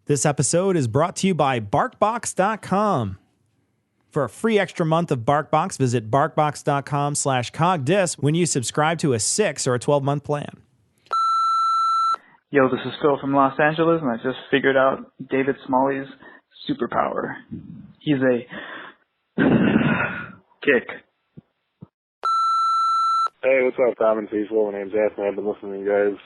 This episode is brought to you by BarkBox.com. For a free extra month of BarkBox, visit BarkBox.com/cogdis when you subscribe to a 6 or a 12-month plan. Yo, this is Phil from Los Angeles, and I just figured out David Smalley's superpower. He's a kick. Hey, what's up, Tom and Cecil? My name's Anthony. I've been listening to you guys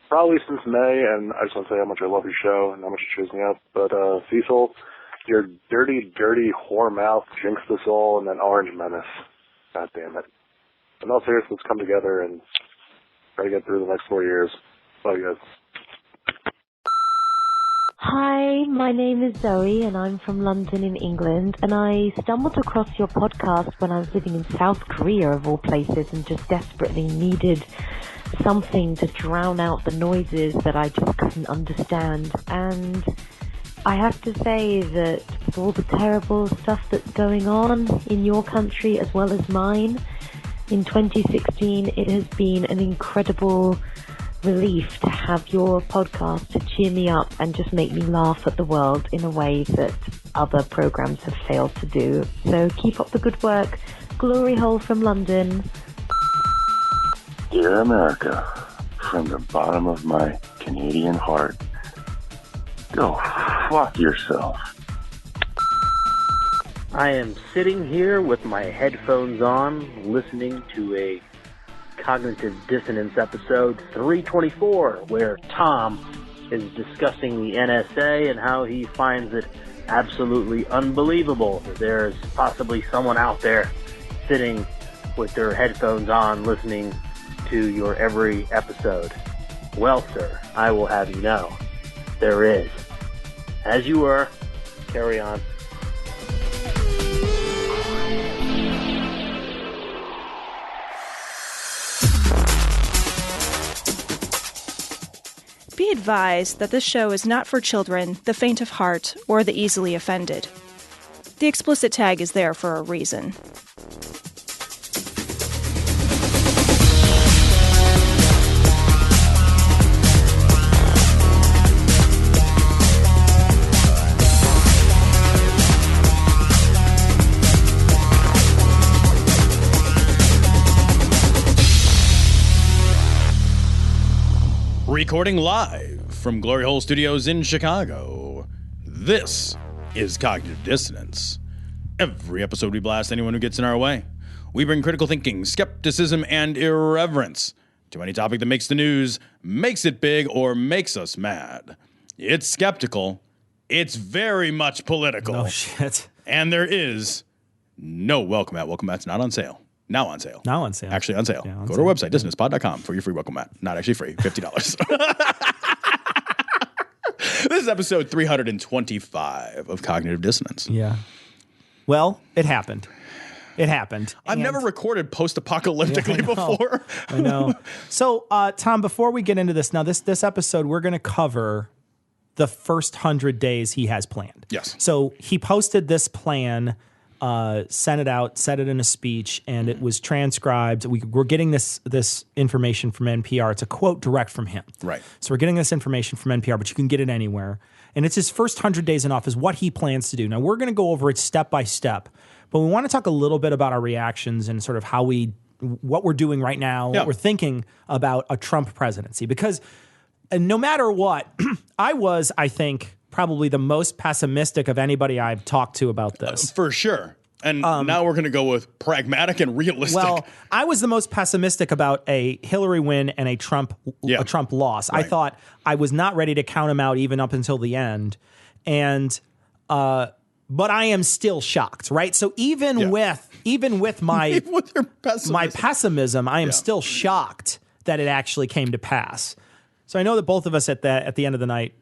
probably since May, and I just want to say how much I love your show and how much it cheers me up. But, Cecil, your dirty, dirty whore mouth jinxed us all, and then Orange Menace. God damn it. In all seriousness, let's come together and try to get through the next 4 years. Love you guys. Hi, my name is Zoe, and I'm from London in England, and I stumbled across your podcast when I was living in South Korea, of all places, and just desperately needed something to drown out the noises that I just couldn't understand. And I have to say that with all the terrible stuff that's going on in your country as well as mine, in 2016 it has been an incredible relief to have your podcast to cheer me up and just make me laugh at the world in a way that other programs have failed to do. So keep up the good work. Glory hole from London. Dear America, from the bottom of my Canadian heart, go fuck yourself. I am sitting here with my headphones on, listening to a Cognitive Dissonance episode 324, where Tom is discussing the NSA and how he finds it absolutely unbelievable that there's possibly someone out there sitting with their headphones on listening to your every episode. Well, sir, I will have you know, there is. As you were, carry on. Be advised that this show is not for children, the faint of heart, or the easily offended. The explicit tag is there for a reason. Recording live from Glory Hole Studios in Chicago, this is Cognitive Dissonance. Every episode we blast anyone who gets in our way. We bring critical thinking, skepticism, and irreverence to any topic that makes the news, makes it big, or makes us mad. It's skeptical. It's very much political. No shit. And there is no welcome mat. Welcome mat's not on sale. Now on sale. Now on sale. Actually on sale. Yeah, Go to our website, dissonancepod.com, for your free welcome mat. Not actually free, $50. This is episode 325 of Cognitive Dissonance. Yeah. Well, it happened. It happened. I've never recorded post-apocalyptically before. I know. So, Tom, before we get into this, now this episode, we're going to cover the first 100 days he has planned. Yes. So he posted this plan, sent it out, said it in a speech, and it was transcribed. We're getting this information from NPR. It's a quote direct from him. Right. So we're getting this information from NPR, but you can get it anywhere. And it's his first 100 days in office, what he plans to do. Now, we're going to go over it step by step, but we want to talk a little bit about our reactions and sort of what we're doing right now, what we're thinking about a Trump presidency. Because no matter what, I think, probably the most pessimistic of anybody I've talked to about this. For sure. And now we're going to go with pragmatic and realistic. Well, I was the most pessimistic about a Hillary win and a Trump loss. Right. I thought I was not ready to count him out even up until the end. And but I am still shocked, right? So even with my with your pessimism. my pessimism, I am still shocked that it actually came to pass. So I know that both of us at the end of the night,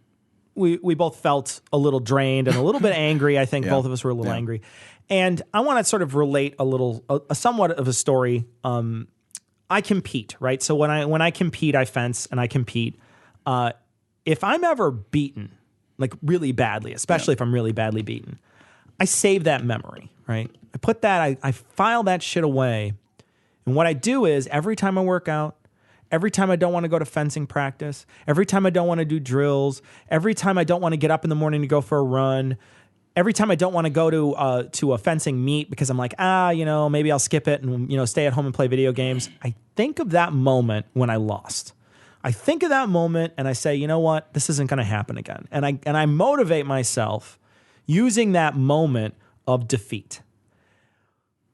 we both felt a little drained and a little bit angry. I think both of us were a little angry. And I want to sort of relate a somewhat of a story. I compete, right? So when I compete, I fence and I compete. If I'm ever beaten, like really badly, especially if I'm really badly beaten, I save that memory, right? I put that, I file that shit away. And what I do is every time I work out, every time I don't want to go to fencing practice, every time I don't want to do drills, every time I don't want to get up in the morning to go for a run, every time I don't want to go to a fencing meet because I'm like, maybe I'll skip it and, stay at home and play video games. I think of that moment when I lost. I think of that moment and I say, you know what? This isn't going to happen again. And I motivate myself using that moment of defeat.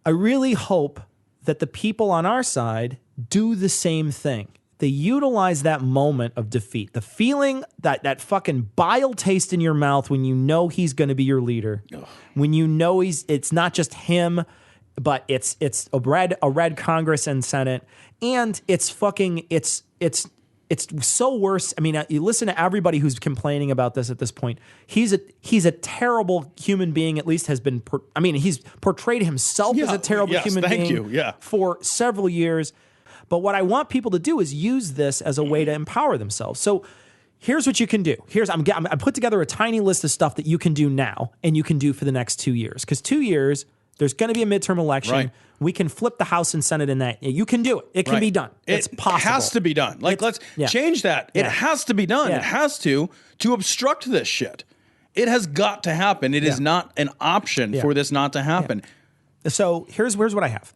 I really hope that the people on our side do the same thing. They utilize that moment of defeat, the feeling that fucking bile taste in your mouth when you know he's going to be your leader, when you know it's not just him, but it's a red Congress and Senate, and it's so worse. I mean, you listen to everybody who's complaining about this at this point. He's a terrible human being. At least has been. He's portrayed himself as a terrible human being for several years. But what I want people to do is use this as a way to empower themselves. So here's what you can do. I put together a tiny list of stuff that you can do now and you can do for the next 2 years. Because 2 years, there's going to be a midterm election. Right. We can flip the House and Senate in that. You can do it. It can be done. It's possible. It has to be done. Let's change that. It has to be done. It has to obstruct this shit. It has got to happen. It is not an option for this not to happen. So here's what I have.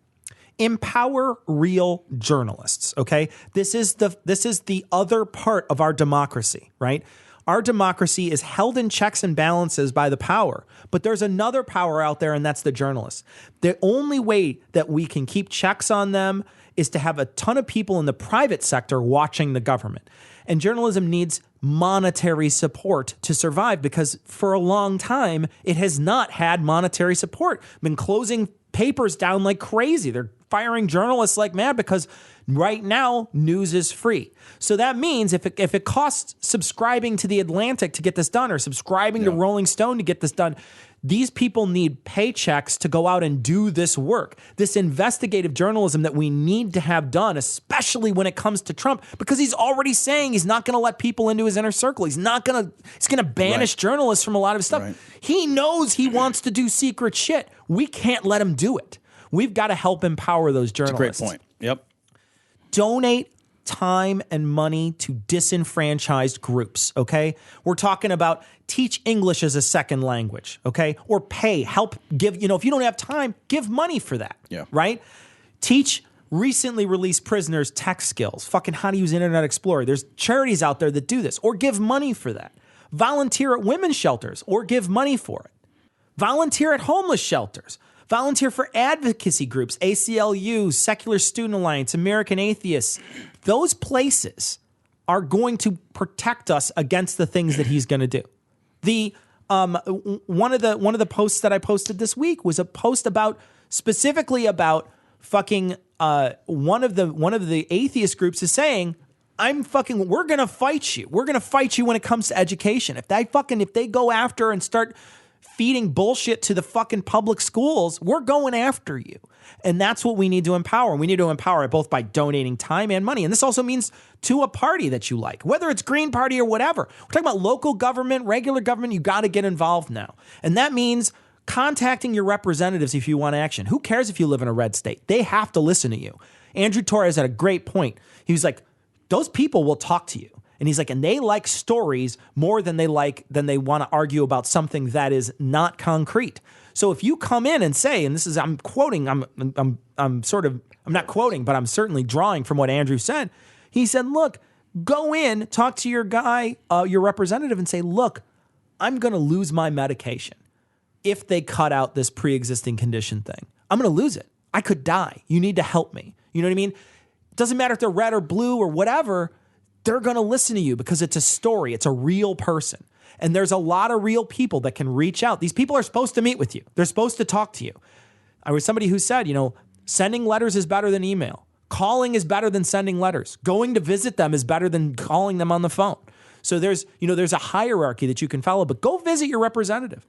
Empower real journalists, okay? This is the other part of our democracy, right? Our democracy is held in checks and balances by the power, but there's another power out there, and that's the journalists. The only way that we can keep checks on them is to have a ton of people in the private sector watching the government. And journalism needs monetary support to survive because for a long time, it has not had monetary support. Been closing papers down like crazy. They're firing journalists like mad because right now news is free. So that means if it costs subscribing to The Atlantic to get this done or subscribing to Rolling Stone to get this done, these people need paychecks to go out and do this work, this investigative journalism that we need to have done, especially when it comes to Trump, because he's already saying he's not going to let people into his inner circle. He's going to banish journalists from a lot of stuff. Right. He knows he wants to do secret shit. We can't let him do it. We've got to help empower those journalists. That's a great point. Yep. Donate time and money to disenfranchised groups, okay? We're talking about teach English as a second language, okay? Or help give, if you don't have time, give money for that, right? Teach recently released prisoners tech skills, fucking how to use Internet Explorer. There's charities out there that do this, or give money for that. Volunteer at women's shelters, or give money for it. Volunteer at homeless shelters. Volunteer for advocacy groups, ACLU, Secular Student Alliance, American Atheists. Those places are going to protect us against the things that he's going to do. The one of the posts that I posted this week was a post specifically about fucking one of the atheist groups is saying, we're going to fight you. We're going to fight you when it comes to education. If they go after and start feeding bullshit to the fucking public schools, we're going after you. And that's what we need to empower. We need to empower it both by donating time and money. And this also means to a party that you like, whether it's Green Party or whatever. We're talking about local government, regular government. You got to get involved now. And that means contacting your representatives if you want action. Who cares if you live in a red state? They have to listen to you. Andrew Torres had a great point. He was like, those people will talk to you. And he's like, and they like stories more than they want to argue about something that is not concrete. So if you come in and say, and this is, I'm quoting, I'm not quoting, but I'm certainly drawing from what Andrew said. He said, look, go in, talk to your guy, your representative and say, look, I'm going to lose my medication if they cut out this pre-existing condition thing. I'm going to lose it. I could die. You need to help me. You know what I mean? It doesn't matter if they're red or blue or whatever. They're going to listen to you because it's a story. It's a real person. And there's a lot of real people that can reach out. These people are supposed to meet with you. They're supposed to talk to you. I was somebody who said, sending letters is better than email. Calling is better than sending letters. Going to visit them is better than calling them on the phone. So there's a hierarchy that you can follow, but go visit your representative.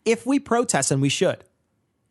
If we protest, and we should,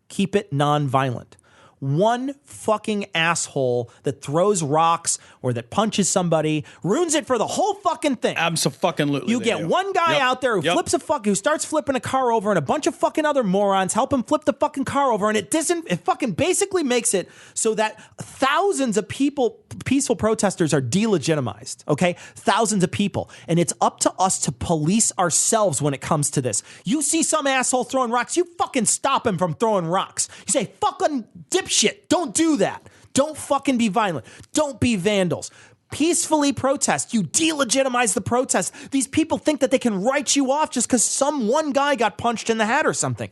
keep it nonviolent. one fucking asshole that throws rocks or that punches somebody ruins it for the whole fucking thing. Abso-fucking-lutely. You get one guy out there who starts flipping a car over, and a bunch of fucking other morons help him flip the fucking car over, and it fucking basically makes it so that thousands of people, peaceful protesters, are delegitimized. Okay, thousands of people, and it's up to us to police ourselves when it comes to this. You see some asshole throwing rocks, you fucking stop him from throwing rocks. You say, fucking dipshit, don't do that. Don't fucking be violent. Don't be vandals. Peacefully protest. You delegitimize the protest. These people think that they can write you off just because one guy got punched in the head or something.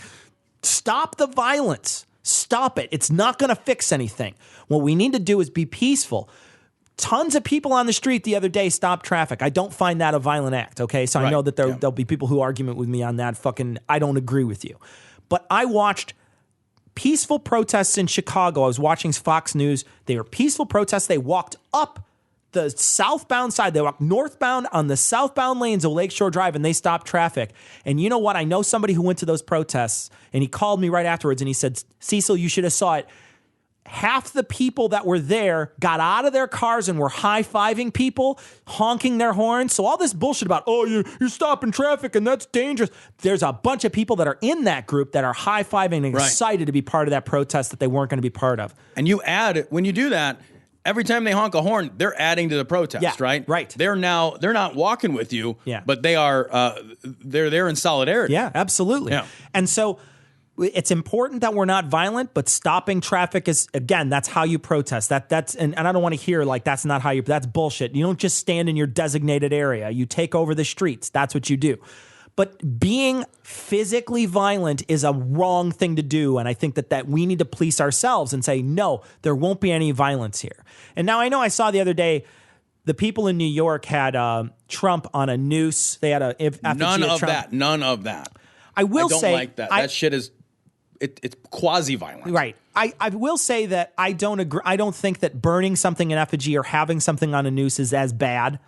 Stop the violence. Stop it. It's not going to fix anything. What we need to do is be peaceful. Tons of people on the street the other day stopped traffic. I don't find that a violent act, okay? So I know that there'll be people who argue with me on that. I don't agree with you. But I watched peaceful protests in Chicago. I was watching Fox News. They were peaceful protests. They walked up the southbound side. They walked northbound on the southbound lanes of Lakeshore Drive, and they stopped traffic. And you know what? I know somebody who went to those protests, and he called me right afterwards, and he said, Cecil, you should have saw it. Half the people that were there got out of their cars and were high-fiving people, honking their horns. So all this bullshit about, you're stopping traffic and that's dangerous. There's a bunch of people that are in that group that are high-fiving and excited to be part of that protest that they weren't going to be part of. And when you do that, every time they honk a horn, they're adding to the protest, right? Right. They're not walking with you, but they are they're there in solidarity. Yeah, absolutely. Yeah. And so it's important that we're not violent, but stopping traffic is, again, that's how you protest. That's and I don't want to hear like that's not how you, that's bullshit. You don't just stand in your designated area. You take over the streets. That's what you do. But being physically violent is a wrong thing to do. And I think that we need to police ourselves and say, no, there won't be any violence here. And now I know I saw the other day, the people in New York had Trump on a noose. They had a None of that. I don't like that. That shit is it's quasi-violent. Right. I will say that I don't agree. I don't think that burning something in effigy or having something on a noose is as bad.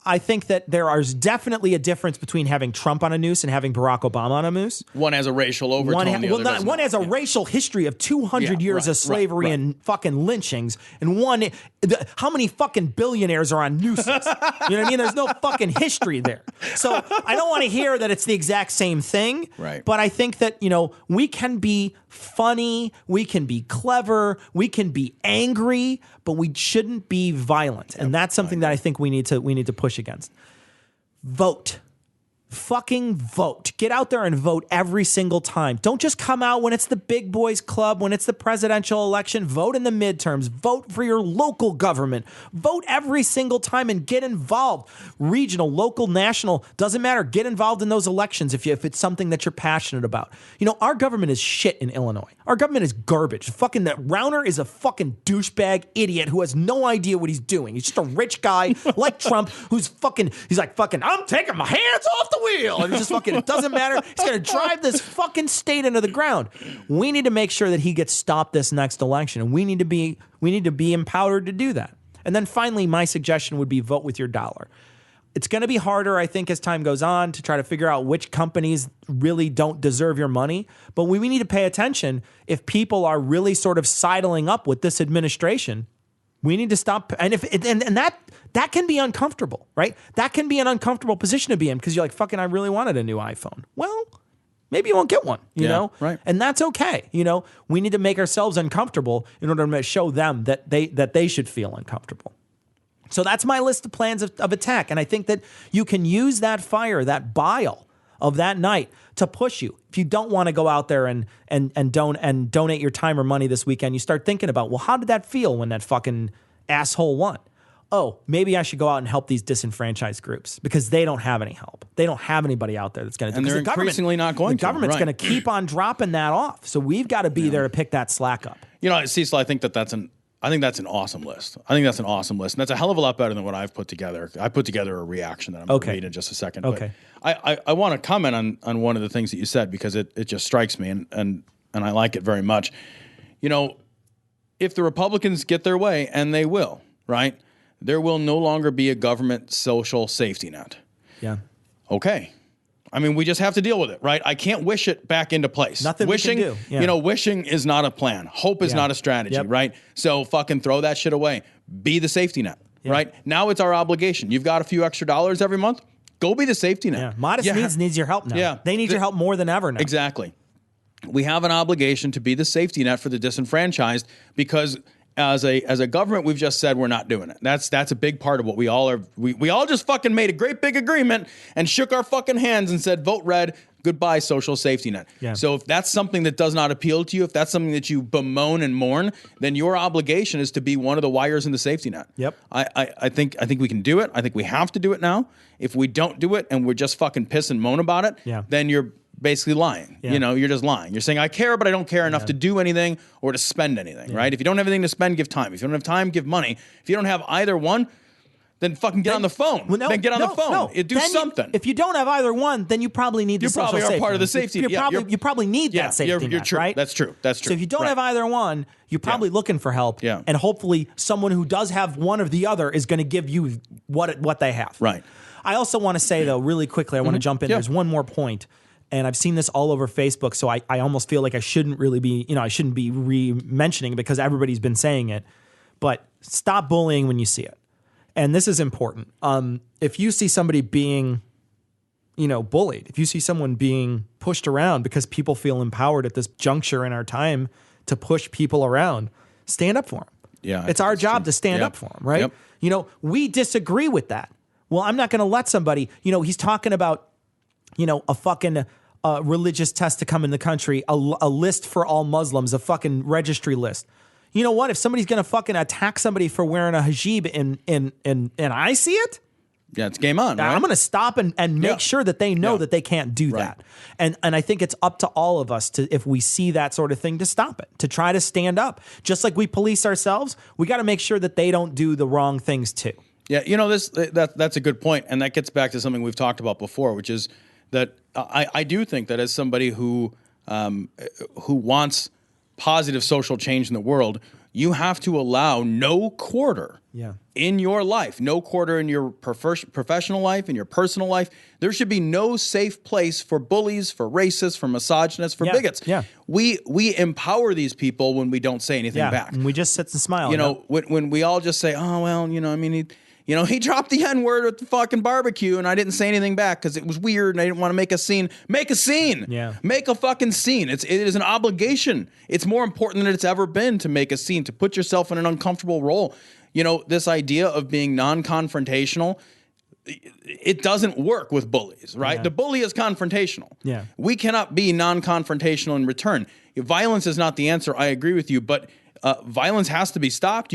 I think that there is definitely a difference between having Trump on a noose and having Barack Obama on a noose. One has a racial overtone. One has a racial history of 200 years of slavery and fucking lynchings. And how many fucking billionaires are on nooses? You know what I mean? There's no fucking history there. So I don't want to hear that it's the exact same thing. Right. But I think that, we can be funny, we can be clever, we can be angry, but we shouldn't be violent. And that's something that I think we need to push against. Vote. Fucking vote. Get out there and vote every single time. Don't just come out when it's the big boys club, when it's the presidential election. Vote in the midterms. Vote for your local government. Vote every single time and get involved. Regional, local, national, doesn't matter. Get involved in those elections if it's something that you're passionate about. Our government is shit in Illinois. Our government is garbage. Fucking that Rauner is a fucking douchebag idiot who has no idea what he's doing. He's just a rich guy like Trump he's like, I'm taking my hands off the wheel. And it's just fucking, it doesn't matter. He's going to drive this fucking state into the ground. We need to make sure that he gets stopped this next election. And we need to be empowered to do that. And then finally, my suggestion would be vote with your dollar. It's going to be harder, I think, as time goes on to try to figure out which companies really don't deserve your money. But we need to pay attention if people are really sort of sidling up with this administration. We need to stop. And that can be uncomfortable, right? That can be an uncomfortable position to be in because you're like, fucking, I really wanted a new iPhone. Well, maybe you won't get one, you know? Right. And that's okay. We need to make ourselves uncomfortable in order to show them that they should feel uncomfortable. So that's my list of plans of attack. And I think that you can use that fire, that bile of that night to push you. If you don't want to go out there and donate your time or money this weekend, you start thinking about, well, how did that feel when that fucking asshole won? Oh, maybe I should go out and help these disenfranchised groups because they don't have any help. They don't have anybody out there that's going to do it. And they're increasingly not going to. The government's going to keep on dropping that off. So we've got to be there to pick that slack up. Cecil, I think that's an awesome list. And that's a hell of a lot better than what I've put together. I put together a reaction that I'm going to read in just a second. Okay. But I want to comment on one of the things that you said because it just strikes me and I like it very much. If the Republicans get their way, and they will, right? There will no longer be a government social safety net. Yeah. Okay. I mean, we just have to deal with it, right? I can't wish it back into place. Nothing wishing, we can do. Yeah. You know, wishing is not a plan. Hope is not a strategy, right? So fucking throw that shit away. Be the safety net, right? Now it's our obligation. You've got a few extra dollars every month. Go be the safety net. Yeah. Modest needs your help now. Yeah. They need your help more than ever now. Exactly. We have an obligation to be the safety net for the disenfranchised because as a government, we've just said we're not doing it. That's a big part of what we all are. We all just fucking made a great big agreement and shook our fucking hands and said, vote red, goodbye social safety net. Yeah. So if that's something that does not appeal to you, if that's something that you bemoan and mourn, then your obligation is to be one of the wires in the safety net. Yep. I think we can do it. I think we have to do it now. If we don't do it and we're just fucking piss and moan about it, then you're basically lying. You know, you're just lying. You're saying, I care, but I don't care enough to do anything or to spend anything, right? If you don't have anything to spend, give time. If you don't have time, give money. If you don't have either one, then fucking get on the phone. Well, then get on the phone. Do something. If you don't have either one, then you probably need the social safety net. You probably are part of the safety net. You probably need that safety net, true. right? That's true. That's true. So if you don't have either one, you're probably looking for help. Yeah. And hopefully someone who does have one or the other is going to give you what they have. Right. I also want to say, though, really quickly, I want to jump in. There's one more point. And I've seen this all over Facebook, so I almost feel like I shouldn't really be, I shouldn't be re-mentioning it because everybody's been saying it. But stop bullying when you see it. And this is important. If you see somebody being, bullied, if you see someone being pushed around because people feel empowered at this juncture in our time to push people around, stand up for them. Yeah, it's our job to stand up for them, right? Yep. We disagree with that. Well, I'm not going to let somebody, he's talking about, a fucking religious test to come in the country, a list for all Muslims, a fucking registry list. You know what? If somebody's going to fucking attack somebody for wearing a hijab and I see it, yeah, it's game on. Right? I'm going to stop and make sure that they know that they can't do that. And I think it's up to all of us to, if we see that sort of thing, to stop it, to try to stand up. Just like we police ourselves, we got to make sure that they don't do the wrong things too. Yeah, that's a good point, and that gets back to something we've talked about before, which is that I do think that as somebody who wants positive social change in the world, you have to allow no quarter in your life, no quarter in your professional life, in your personal life. There should be no safe place for bullies, for racists, for misogynists, for bigots. Yeah. We empower these people when we don't say anything back. And we just sit and smile. When we all just say, oh, well, he dropped the N-word at the fucking barbecue and I didn't say anything back because it was weird and I didn't want to make a scene. Make a scene. Yeah. Make a fucking scene. It is an obligation. It's more important than it's ever been to make a scene, to put yourself in an uncomfortable role. This idea of being non-confrontational, it doesn't work with bullies, right? Yeah. The bully is confrontational. Yeah. We cannot be non-confrontational in return. Violence is not the answer. I agree with you, but violence has to be stopped.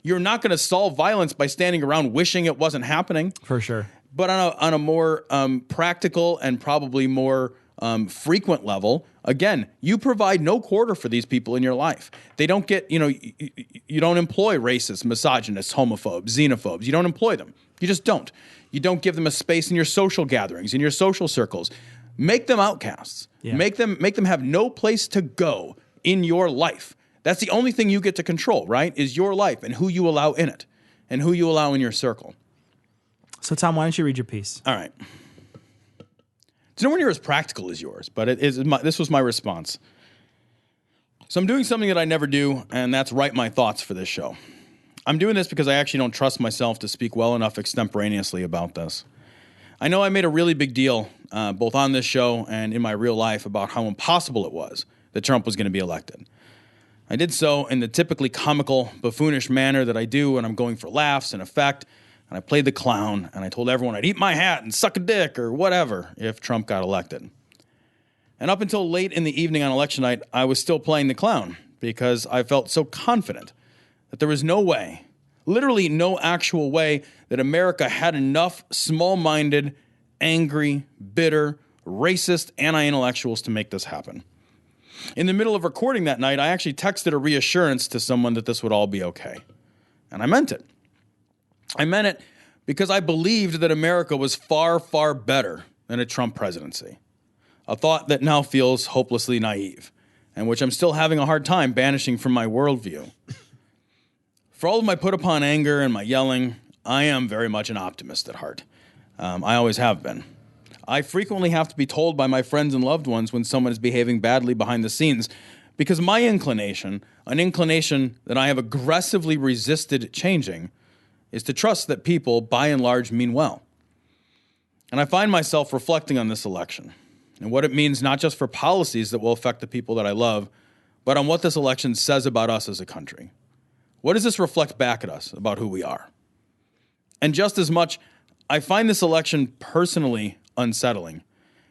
You're not going to solve violence by standing around wishing it wasn't happening. For sure. But on a more practical and probably more frequent level, again, you provide no quarter for these people in your life. They don't get, you don't employ racists, misogynists, homophobes, xenophobes. You don't employ them. You just don't. You don't give them a space in your social gatherings, in your social circles. Make them outcasts. Yeah. Make them have no place to go in your life. That's the only thing you get to control, right? Is your life and who you allow in it and who you allow in your circle. So, Tom, why don't you read your piece? All right. It's nowhere near as practical as yours, but this was my response. So I'm doing something that I never do, and that's write my thoughts for this show. I'm doing this because I actually don't trust myself to speak well enough extemporaneously about this. I know I made a really big deal, both on this show and in my real life, about how impossible it was that Trump was going to be elected. I did so in the typically comical, buffoonish manner that I do when I'm going for laughs and effect, and I played the clown, and I told everyone I'd eat my hat and suck a dick or whatever if Trump got elected. And up until late in the evening on election night, I was still playing the clown because I felt so confident that there was no way, literally no actual way, that America had enough small-minded, angry, bitter, racist anti-intellectuals to make this happen. In the middle of recording that night, I actually texted a reassurance to someone that this would all be okay. And I meant it. I meant it because I believed that America was far, far better than a Trump presidency. A thought that now feels hopelessly naive, and which I'm still having a hard time banishing from my worldview. For all of my put upon anger and my yelling, I am very much an optimist at heart. I always have been. I frequently have to be told by my friends and loved ones when someone is behaving badly behind the scenes, because my inclination, an inclination that I have aggressively resisted changing, is to trust that people, by and large, mean well. And I find myself reflecting on this election and what it means not just for policies that will affect the people that I love, but on what this election says about us as a country. What does this reflect back at us about who we are? And just as much, I find this election personally unsettling,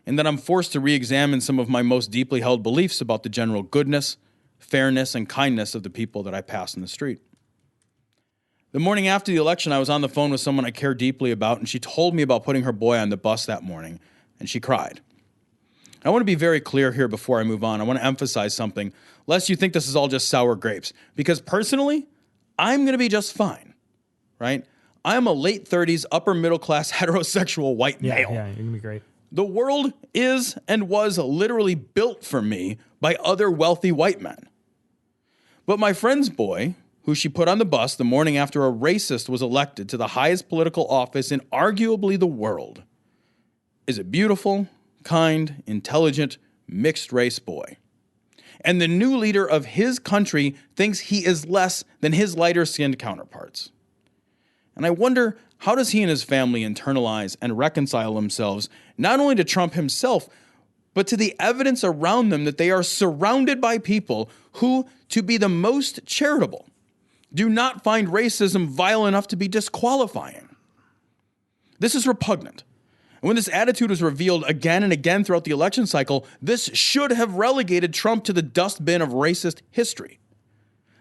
in that I'm forced to re-examine some of my most deeply held beliefs about the general goodness, fairness, and kindness of the people that I pass in the street. The morning after the election, I was on the phone with someone I care deeply about, and she told me about putting her boy on the bus that morning, and she cried. I want to be very clear here before I move on. I want to emphasize something, lest you think this is all just sour grapes, because personally, I'm going to be just fine, right? I'm a late 30s, upper middle class, heterosexual white male. Yeah, you're going to be great. The world is and was literally built for me by other wealthy white men. But my friend's boy, who she put on the bus the morning after a racist was elected to the highest political office in arguably the world, is a beautiful, kind, intelligent, mixed-race boy. And the new leader of his country thinks he is less than his lighter-skinned counterparts. And I wonder, how does he and his family internalize and reconcile themselves not only to Trump himself, but to the evidence around them that they are surrounded by people who, to be the most charitable, do not find racism vile enough to be disqualifying? This is repugnant. And when this attitude was revealed again and again throughout the election cycle, this should have relegated Trump to the dustbin of racist history.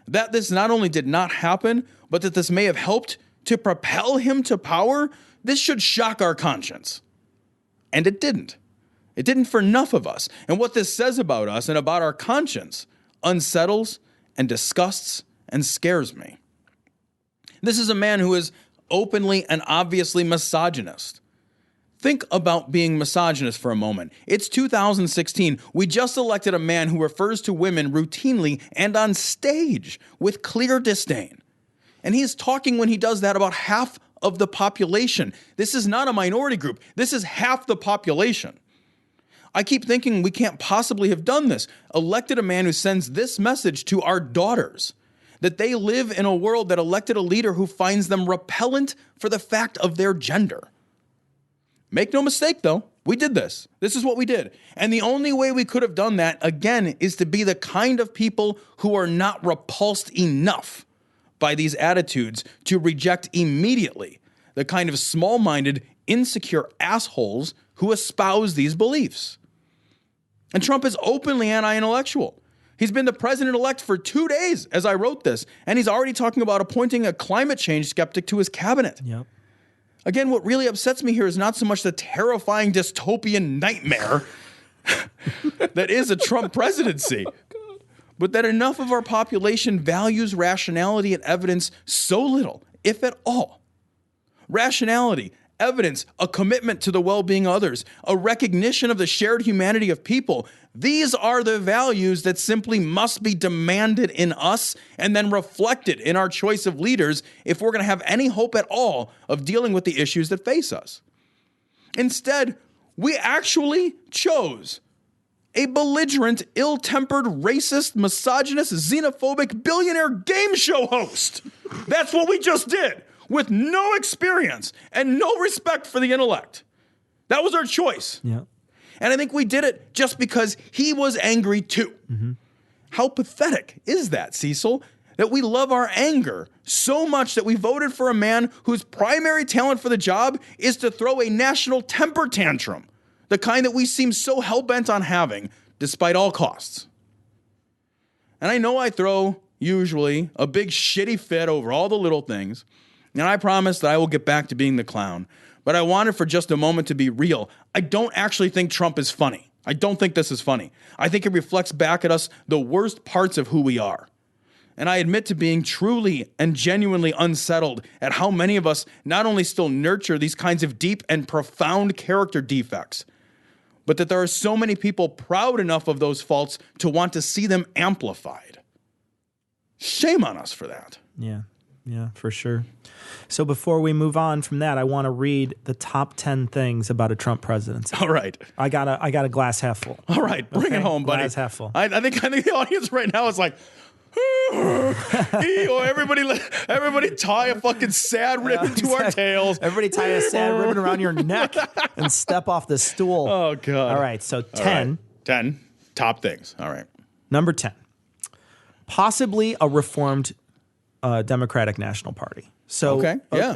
That this not only did not happen, but that this may have helped to propel him to power, this should shock our conscience. And it didn't. It didn't for enough of us. And what this says about us and about our conscience unsettles and disgusts and scares me. This is a man who is openly and obviously misogynist. Think about being misogynist for a moment. It's 2016. We just elected a man who refers to women routinely and on stage with clear disdain. And he is talking when he does that about half of the population. This is not a minority group. This is half the population. I keep thinking we can't possibly have done this. Elected a man who sends this message to our daughters, that they live in a world that elected a leader who finds them repellent for the fact of their gender. Make no mistake, though, we did this. This is what we did. And the only way we could have done that, again, is to be the kind of people who are not repulsed enough by these attitudes to reject immediately the kind of small-minded, insecure assholes who espouse these beliefs. And Trump is openly anti-intellectual. He's been the president-elect for 2 days as I wrote this, and he's already talking about appointing a climate change skeptic to his cabinet. Yep. Again, what really upsets me here is not so much the terrifying dystopian nightmare that is a Trump presidency, but that enough of our population values rationality and evidence so little, if at all. Rationality, evidence, a commitment to the well-being of others, a recognition of the shared humanity of people. These are the values that simply must be demanded in us and then reflected in our choice of leaders if we're going to have any hope at all of dealing with the issues that face us. Instead, we actually chose a belligerent, ill-tempered, racist, misogynist, xenophobic, billionaire game show host. That's what we just did, with no experience and no respect for the intellect. That was our choice. Yeah. And I think we did it just because he was angry too. Mm-hmm. How pathetic is that, Cecil? That we love our anger so much that we voted for a man whose primary talent for the job is to throw a national temper tantrum, the kind that we seem so hell-bent on having, despite all costs. And I know I throw, usually, a big shitty fit over all the little things, and I promise that I will get back to being the clown. But I wanted for just a moment to be real. I don't actually think Trump is funny. I don't think this is funny. I think it reflects back at us the worst parts of who we are. And I admit to being truly and genuinely unsettled at how many of us not only still nurture these kinds of deep and profound character defects, but that there are so many people proud enough of those faults to want to see them amplified. Shame on us for that. Yeah. Yeah, for sure. So before we move on from that, I want to read the top 10 things about a Trump presidency. All right. I got a glass half full. All right. Bring it home, buddy. Glass half full. I think the audience right now is like, everybody tie a fucking sad ribbon to our tails. Everybody tie a sad ribbon around your neck and step off the stool. Oh, God. All right, so 10. Right. 10 top things. All right. Number 10. Possibly a reformed Democratic National Party. So, okay. Yeah.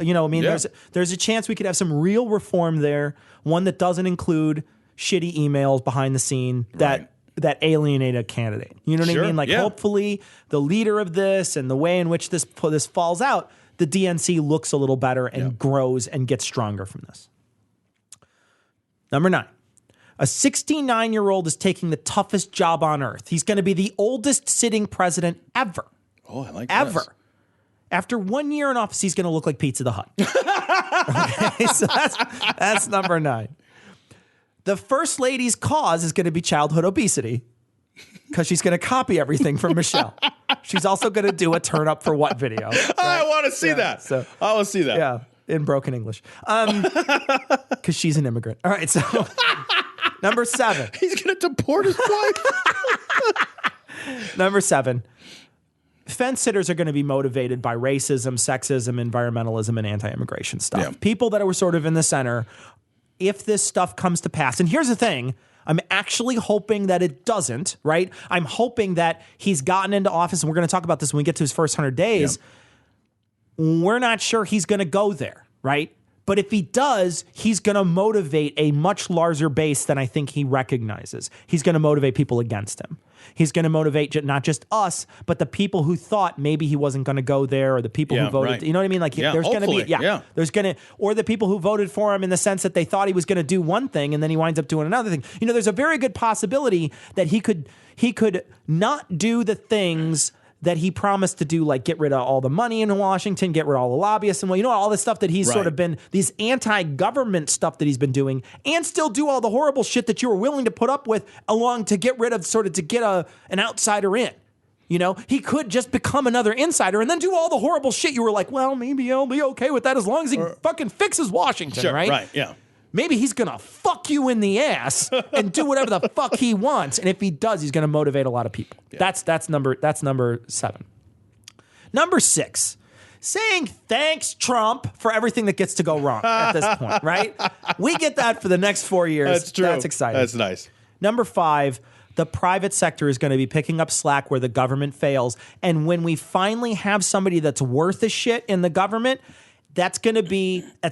There's a chance we could have some real reform there, one that doesn't include shitty emails behind the scene that alienate a candidate. You know what I mean? Like, hopefully the leader of this and the way in which this falls out, the DNC looks a little better and grows and gets stronger from this. Number 9. A 69-year-old is taking the toughest job on earth. He's going to be the oldest sitting president ever. Oh, I like ever. This. After 1 year in office, he's going to look like Pizza the Hut. Okay, so that's number 9. The first lady's cause is going to be childhood obesity because she's going to copy everything from Michelle. She's also going to do a turn up for what video. Right? I want to see that. So I want to see that. Yeah, in broken English. Because she's an immigrant. All right, so number 7. He's going to deport his wife. Number 7. Fence sitters are going to be motivated by racism, sexism, environmentalism, and anti-immigration stuff. Yeah. People that are sort of in the center. If this stuff comes to pass, and here's the thing, I'm actually hoping that it doesn't, right? I'm hoping that he's gotten into office, and we're going to talk about this when we get to his first 100 days. Yeah. We're not sure he's going to go there, right? But if he does, he's going to motivate a much larger base than I think he recognizes. He's going to motivate people against him. He's going to motivate not just us, but the people who thought maybe he wasn't going to go there, or the people who voted. Right. You know what I mean? Like there's going to be, there's going to, or the people who voted for him in the sense that they thought he was going to do one thing and then he winds up doing another thing. You know, there's a very good possibility that he could not do the things that he promised to do, like get rid of all the money in Washington, get rid of all the lobbyists, and all this stuff that he's sort of been, these anti-government stuff that he's been doing, and still do all the horrible shit that you were willing to put up with along to get rid of, sort of to get an outsider in. You know, he could just become another insider and then do all the horrible shit you were like, well, maybe I'll be okay with that as long as he fucking fixes Washington, right? Right, yeah. Maybe he's going to fuck you in the ass and do whatever the fuck he wants. And if he does, he's going to motivate a lot of people. Yeah. That's number 7. Number 6, saying thanks, Trump, for everything that gets to go wrong at this point, right? We get that for the next 4 years. That's true. That's exciting. That's nice. Number 5, the private sector is going to be picking up slack where the government fails. And when we finally have somebody that's worth a shit in the government, that's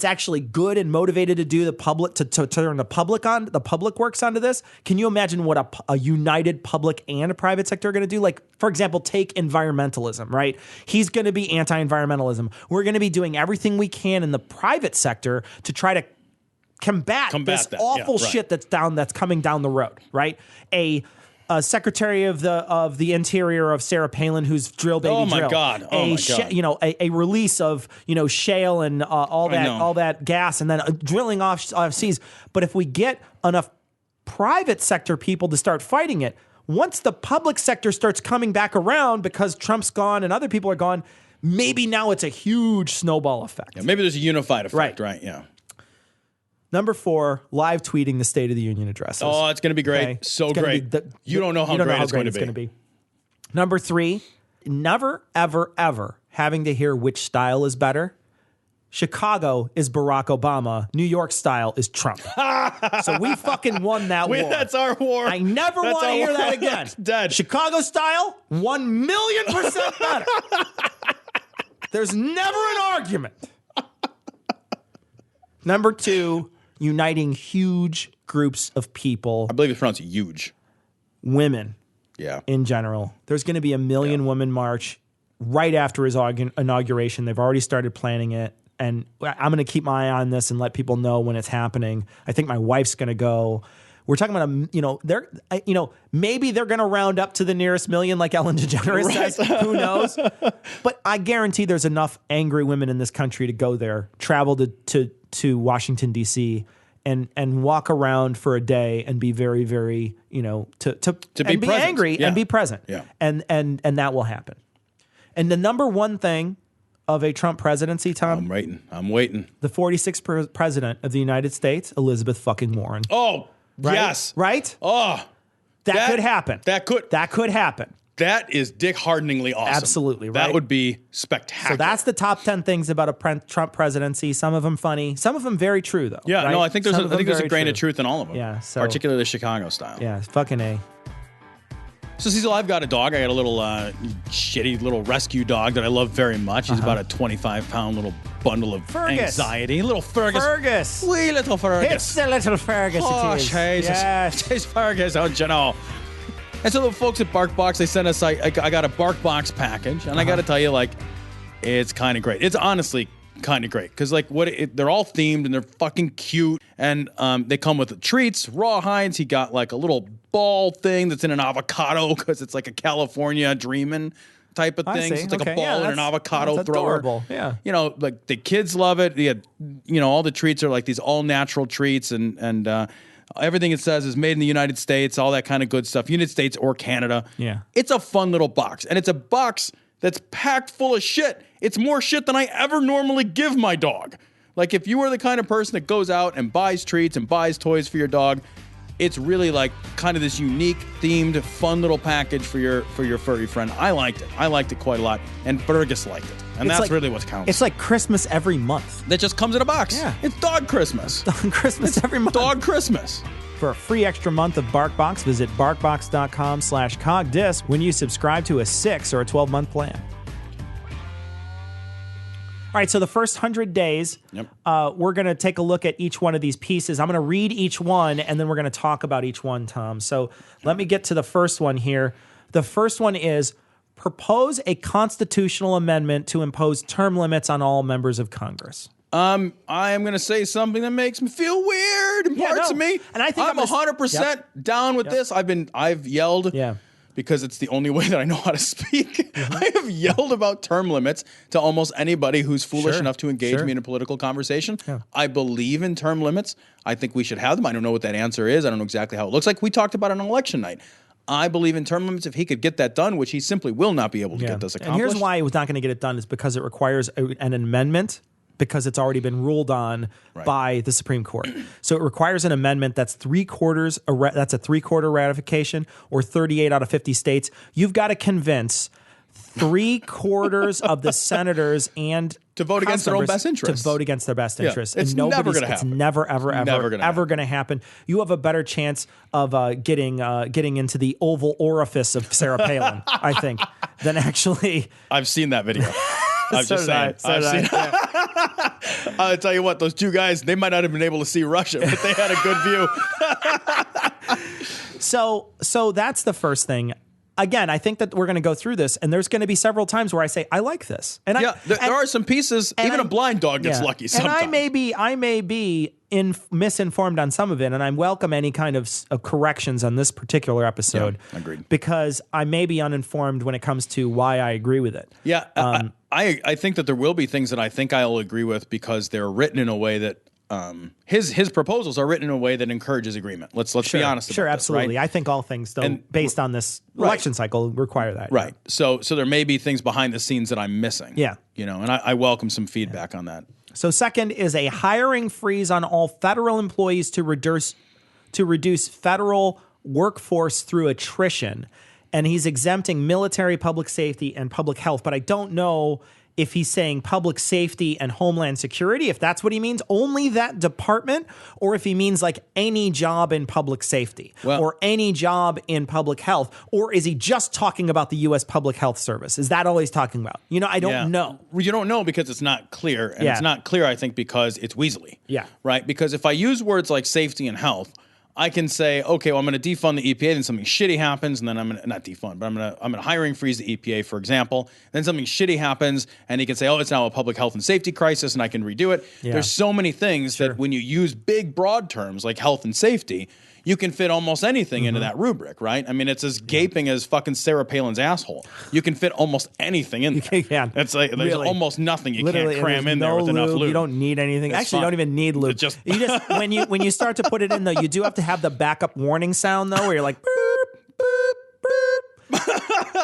actually good and motivated to do the public, to turn the public works onto this. Can you imagine what a united public and a private sector are going to do? Like, for example, take environmentalism, right? He's going to be anti-environmentalism. We're going to be doing everything we can in the private sector to try to combat this awful shit that's coming down the road, right? A Secretary of the Interior of Sarah Palin, who's drill baby drill. A release of shale and all that gas, and then drilling off seas. But if we get enough private sector people to start fighting it, once the public sector starts coming back around because Trump's gone and other people are gone, maybe now it's a huge snowball effect. Yeah, maybe there's a unified effect, right? Yeah. Number 4, live tweeting the State of the Union addresses. Oh, it's going to be great. Okay. So great. You don't know how great it's going to be. Number 3, never, ever, ever having to hear which style is better. Chicago is Barack Obama. New York style is Trump. So we fucking won that war. That's our war. I never want to hear that again. Dead. Chicago style, 1,000,000% better. There's never an argument. Number 2, uniting huge groups of people. I believe it's pronounced huge. Women. Yeah. In general. There's going to be a million woman march right after his inauguration. They've already started planning it. And I'm going to keep my eye on this and let people know when it's happening. I think my wife's going to go. We're talking about, maybe they're going to round up to the nearest million like Ellen DeGeneres says. Who knows? But I guarantee there's enough angry women in this country to go there, travel to Washington, D.C., and walk around for a day and be very, very, to be angry and be present. Yeah. And that will happen. And the number one thing of a Trump presidency, Tom? I'm waiting. The 46th president of the United States, Elizabeth fucking Warren. Oh, right? yes. Right? Oh, that could happen. That could happen. That is dick-hardeningly awesome. Absolutely, right? That would be spectacular. So that's the top 10 things about a Trump presidency. Some of them funny. Some of them very true, though. Yeah, right? no, I think there's a grain of truth in all of them. Yeah, so, particularly the Chicago style. Yeah, fucking A. So, Cecil, I've got a dog. I got a little shitty little rescue dog that I love very much. He's about a 25-pound little bundle of anxiety. Little Fergus. Wee little Fergus. It's the little Fergus, oh, it is. Jesus. Yes. It's Fergus, don't you know? And so the folks at BarkBox, they sent us, I got a BarkBox package, and I got to tell you, like, it's kind of great. It's honestly kind of great because, like, they're all themed and they're fucking cute, and they come with the treats, rawhides. He got like a little ball thing that's in an avocado because it's like a California dreamin' type of thing. So it's like a ball and an avocado that's thrower. Adorable. Yeah, you know, like the kids love it. All the treats are like these all natural treats, and everything it says is made in the United States, all that kind of good stuff. United States or Canada. Yeah. It's a fun little box. And it's a box that's packed full of shit. It's more shit than I ever normally give my dog. Like, if you are the kind of person that goes out and buys treats and buys toys for your dog, it's really like kind of this unique, themed, fun little package for your furry friend. I liked it. I liked it quite a lot. And Fergus liked it. And that's really what counts. It's like Christmas every month. That just comes in a box. Yeah. It's dog Christmas. Dog Christmas every month. Dog Christmas. For a free extra month of BarkBox, visit barkbox.com/cogdis when you subscribe to a 6 or a 12-month plan. All right, so the first 100 days, we're going to take a look at each one of these pieces. I'm going to read each one, and then we're going to talk about each one, Tom. So let me get to the first one here. The first one is propose a constitutional amendment to impose term limits on all members of Congress. I am going to say something that makes me feel weird in parts of me. And I think I'm 100% down with this. I've yelled because it's the only way that I know how to speak. I have yelled about term limits to almost anybody who's foolish enough to engage me in a political conversation. Yeah. I believe in term limits. I think we should have them. I don't know what that answer is. I don't know exactly how it looks like. We talked about it on election night. I believe in term limits. If he could get that done, which he simply will not be able to get this accomplished. And here's why he was not going to get it done is because it requires an amendment because it's already been ruled on by the Supreme Court. So it requires an amendment that's that's a three-quarter ratification or 38 out of 50 states. You've got to convince 3/4 of the senators and to vote against their own best interests. To vote against their best interests. It's never going to happen. It's never, ever going to happen. You have a better chance of getting into the oval orifice of Sarah Palin, I think, than actually. I've seen that video. I'm just saying. I've seen it. I'll tell you what, those two guys, they might not have been able to see Russia, but they had a good view. So that's the first thing. Again, I think that we're going to go through this, and there's going to be several times where I say, I like this. And there are some pieces, even a blind dog gets lucky sometimes. And I may be misinformed on some of it, and I welcome any kind of corrections on this particular episode. Yeah, agreed. Because I may be uninformed when it comes to why I agree with it. Yeah, I think that there will be things that I think I'll agree with because they're written in a way that his proposals are written in a way that encourages agreement. Let's be honest about this. Sure, absolutely. Right? I think all things, though, based on this election cycle, require that. Right. Yeah. So there may be things behind the scenes that I'm missing. Yeah. And I welcome some feedback on that. So second is a hiring freeze on all federal employees to reduce federal workforce through attrition. And he's exempting military, public safety, and public health. But I don't know if he's saying public safety and homeland security, if that's what he means, only that department, or if he means like any job in public safety or any job in public health, or is he just talking about the U.S. Public Health Service? Is that all he's talking about? I don't know. You don't know because it's not clear. And it's not clear, I think, because it's weaselly. Yeah. Right? Because if I use words like safety and health, I can say, okay, well, I'm going to defund the EPA, then something shitty happens, and then I'm going to, not defund, but I'm going to hiring freeze the EPA, for example. Then something shitty happens, and he can say, oh, it's now a public health and safety crisis, and I can redo it. Yeah. There's so many things that when you use big, broad terms like health and safety, you can fit almost anything into that rubric, right? I mean, it's as gaping as fucking Sarah Palin's asshole. You can fit almost anything in there. Yeah. It's like there's almost nothing you literally can't cram in there with enough lube. You don't need anything. Actually, you don't even need lube. You just when you start to put it in, though, you do have to have the backup warning sound, though, where you're like, boop, boop, boop.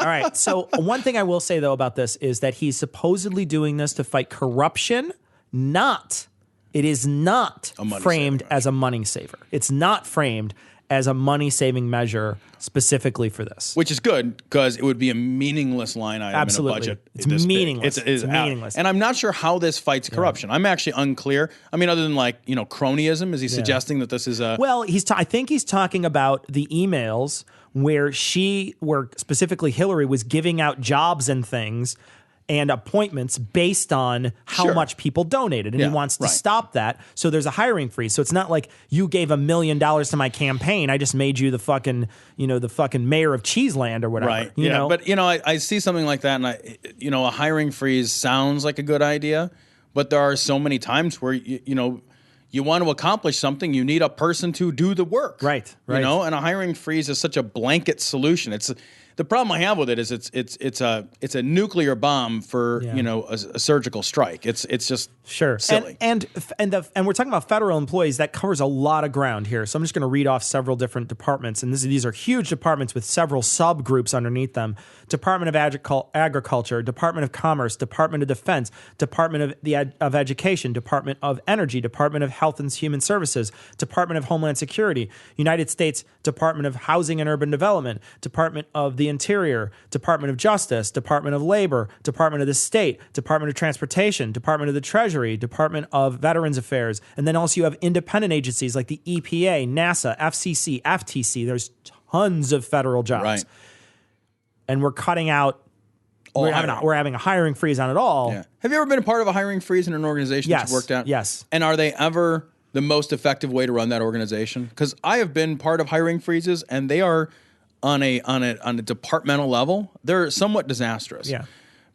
All right. So one thing I will say, though, about this is that he's supposedly doing this to fight corruption, it is not framed as a money saver. It's not framed as a money-saving measure specifically for this. Which is good, because it would be a meaningless line item in a budget. It's meaningless. It's meaningless. And I'm not sure how this fights corruption. I'm actually unclear. I mean, other than cronyism, is he suggesting that this is a... Well, I think he's talking about the emails where specifically Hillary was giving out jobs and things and appointments based on how much people donated. And he wants to stop that. So there's a hiring freeze. So it's not like you gave $1 million to my campaign. I just made you the fucking mayor of Cheeseland or whatever. Right. You know? But, I see something like that, and a hiring freeze sounds like a good idea, but there are so many times where, you want to accomplish something, you need a person to do the work. Right. And a hiring freeze is such a blanket solution. The problem I have with it is it's a nuclear bomb for a surgical strike. It's just silly. And we're talking about federal employees. That covers a lot of ground here. So I'm just going to read off several different departments, and these are huge departments with several subgroups underneath them: Department of Agriculture, Department of Commerce, Department of Defense, Department of Education, Department of Energy, Department of Health and Human Services, Department of Homeland Security, United States Department of Housing and Urban Development, Department of the Interior, Department of Justice, Department of Labor, Department of the State, Department of Transportation, Department of the Treasury, Department of Veterans Affairs, and then also you have independent agencies like the EPA, NASA, FCC, FTC. There's tons of federal jobs. Right. And we're cutting out, we're having a hiring freeze on it all. Yeah. Have you ever been a part of a hiring freeze in an organization that's worked out? Yes. And are they ever the most effective way to run that organization? Because I have been part of hiring freezes, and they are on a departmental level, they're somewhat disastrous. Yeah.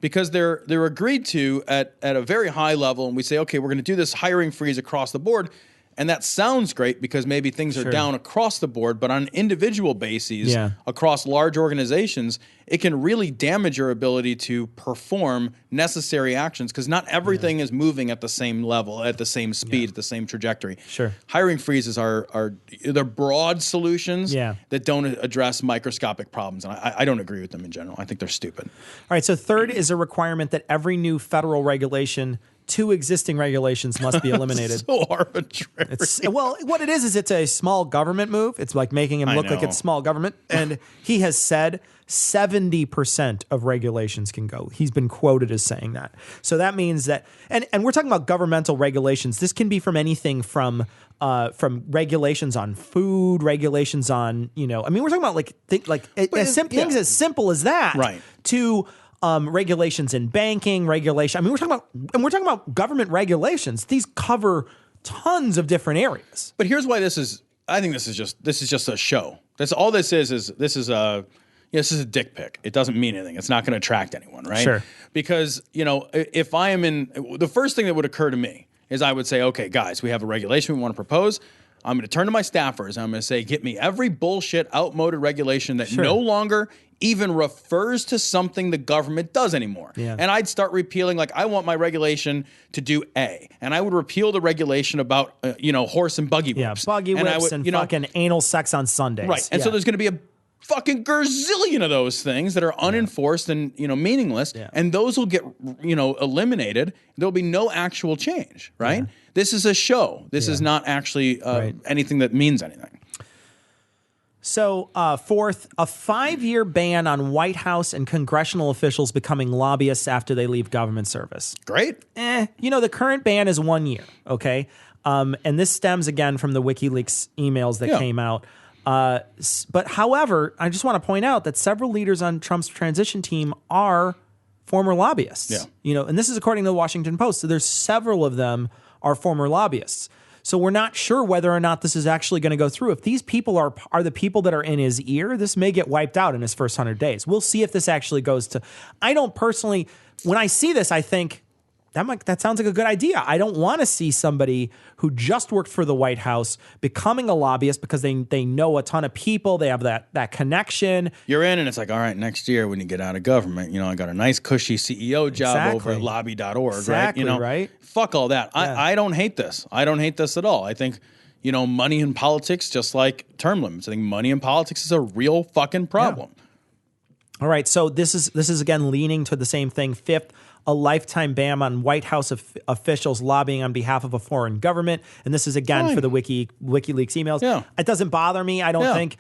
Because they're agreed to at a very high level, and we say, okay, we're going to do this hiring freeze across the board. And that sounds great because maybe things are down across the board, but on individual bases across large organizations, it can really damage your ability to perform necessary actions because not everything is moving at the same level, at the same speed, at the same trajectory. Sure. Hiring freezes they're broad solutions that don't address microscopic problems, and I don't agree with them in general. I think they're stupid. All right, so third is a requirement that every new federal regulation, 2 existing regulations must be eliminated. So arbitrary. What it is it's a small government move. It's like making him look like it's small government. And he has said 70% of regulations can go. He's been quoted as saying that. So that means that, and we're talking about governmental regulations. This can be from anything from regulations on food, regulations on, we're talking about things as simple as that. Right. To regulations in banking, regulation. We're talking about government regulations. These cover tons of different areas. But here's why I think this is just a show. That's all this is this is a dick pic. It doesn't mean anything. It's not going to attract anyone, right? Sure. Because, if I am the first thing that would occur to me is I would say, okay, guys, we have a regulation we want to propose. I'm going to turn to my staffers and I'm going to say, get me every bullshit, outmoded regulation that no longer even refers to something the government does anymore. Yeah. And I'd start repealing, like, I want my regulation to do A. And I would repeal the regulation about, horse and buggy whips. Yeah, buggy whips and fucking anal sex on Sundays. Right. And so there's going to be a fucking gazillion of those things that are unenforced and, meaningless. Yeah. And those will get, eliminated. There'll be no actual change, right? Yeah. This is a show. This is not actually anything that means anything. So, fourth, a 5-year ban on White House and congressional officials becoming lobbyists after they leave government service. Great. The current ban is 1 year, okay? And this stems, again, from the WikiLeaks emails that came out. But, however, I just want to point out that several leaders on Trump's transition team are former lobbyists. Yeah. And this is according to the Washington Post. So there's several of them are former lobbyists. So we're not sure whether or not this is actually going to go through. If these people are the people that are in his ear, this may get wiped out in his first 100 days. We'll see if this actually goes to. I don't personally, when I see this, I think that sounds like a good idea. I don't want to see somebody who just worked for the White House becoming a lobbyist because they know a ton of people. They have that connection. You're in, and it's like, all right, next year when you get out of government, I got a nice cushy CEO job over at lobby.org, exactly, right? Right. Fuck all that. Yeah. I don't hate this. I don't hate this at all. I think, money in politics, just like term limits. I think money in politics is a real fucking problem. All right, so this is again leaning to the same thing. Fifth, a lifetime ban on White House officials lobbying on behalf of a foreign government, and this is again for the WikiLeaks emails. Yeah. It doesn't bother me. I don't think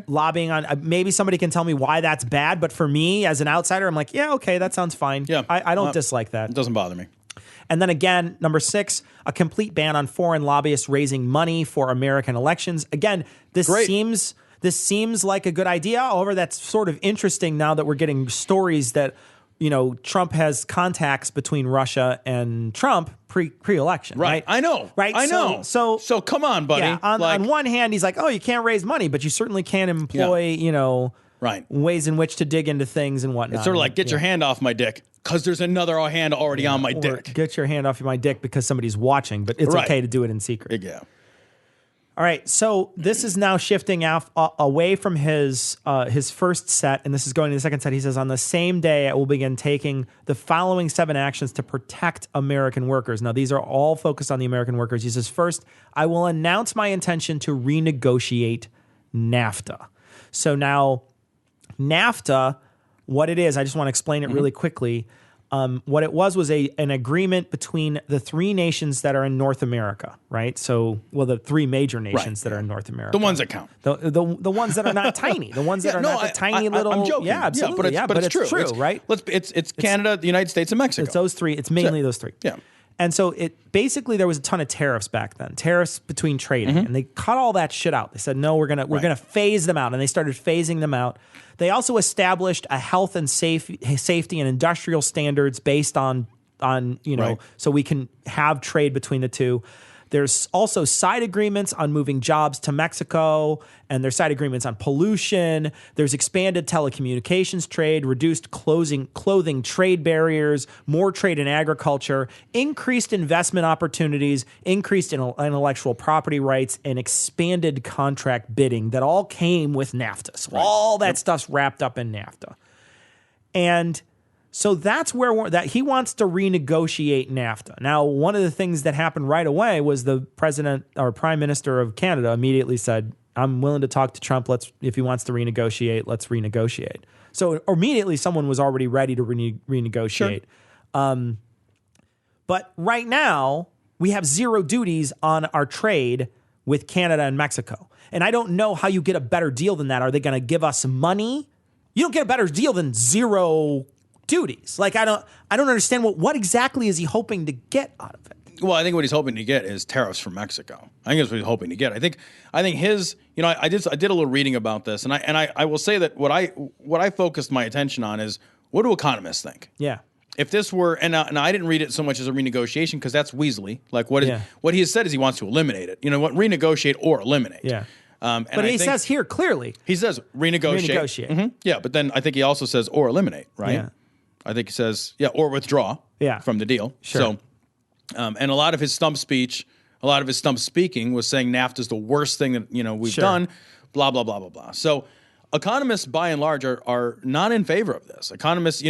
lobbying on. Maybe somebody can tell me why that's bad, but for me as an outsider, I'm like, yeah, okay, that sounds fine. Yeah, I don't dislike that. It doesn't bother me. And then again, number 6, a complete ban on foreign lobbyists raising money for American elections. Again, this seems like a good idea. However, that's sort of interesting now that we're getting stories that, Trump has contacts between Russia and Trump pre-election. Right. I know. Right. I know. So come on, buddy. Yeah, on one hand, he's like, oh, you can't raise money, but you certainly can employ, ways in which to dig into things and whatnot. It's sort of like, get your hand off my dick, because there's another hand already on my dick. Get your hand off my dick because somebody's watching, but it's okay to do it in secret. Yeah. All right, so this is now shifting away from his first set, and this is going to the second set. He says, on the same day, I will begin taking the following 7 actions to protect American workers. Now, these are all focused on the American workers. He says, first, I will announce my intention to renegotiate NAFTA. So now, NAFTA, what it is, I just want to explain it really quickly. What it was an agreement between the 3 nations that are in North America, right? So, the 3 major nations that are in North America. The ones that count. The ones that are not tiny. The ones that are not the tiny little. I'm joking. Yeah, absolutely. But it's true, right? It's Canada, the United States, and Mexico. It's those 3. It's mainly those 3. Yeah. And so basically there was a ton of tariffs back then, tariffs between trading, and they cut all that shit out. They said, no, we're gonna phase them out, and they started phasing them out. They also established a health and safety and industrial standards based on so we can have trade between the two. There's also side agreements on moving jobs to Mexico, and there's side agreements on pollution. There's expanded telecommunications trade, reduced clothing trade barriers, more trade in agriculture, increased investment opportunities, increased intellectual property rights, and expanded contract bidding that all came with NAFTA. So all that stuff's wrapped up in NAFTA. And so that's where he wants to renegotiate NAFTA. Now, one of the things that happened right away was the president or prime minister of Canada immediately said, I'm willing to talk to Trump. If he wants to renegotiate, let's renegotiate. So immediately someone was already ready to renegotiate. Sure. But right now we have 0 duties on our trade with Canada and Mexico. And I don't know how you get a better deal than that. Are they going to give us money? You don't get a better deal than 0 duties. Like I don't understand what exactly is he hoping to get out of it? Well, I think what he's hoping to get is tariffs from Mexico. I think that's what he's hoping to get. I think his, I did a little reading about this, and I will say that what I focused my attention on is, what do economists think? Yeah. If this were, and I didn't read it so much as a renegotiation, because that's weaselly. Like what he has said is he wants to eliminate it. Renegotiate or eliminate. Yeah. But he says here clearly. He says renegotiate. Mm-hmm. Yeah, but then I think he also says or eliminate, right? Yeah. I think he says, or withdraw from the deal. Sure. So, and a lot of his stump speaking was saying NAFTA is the worst thing that, we've done, blah, blah, blah, blah, blah. So economists, by and large, are not in favor of this. Economists,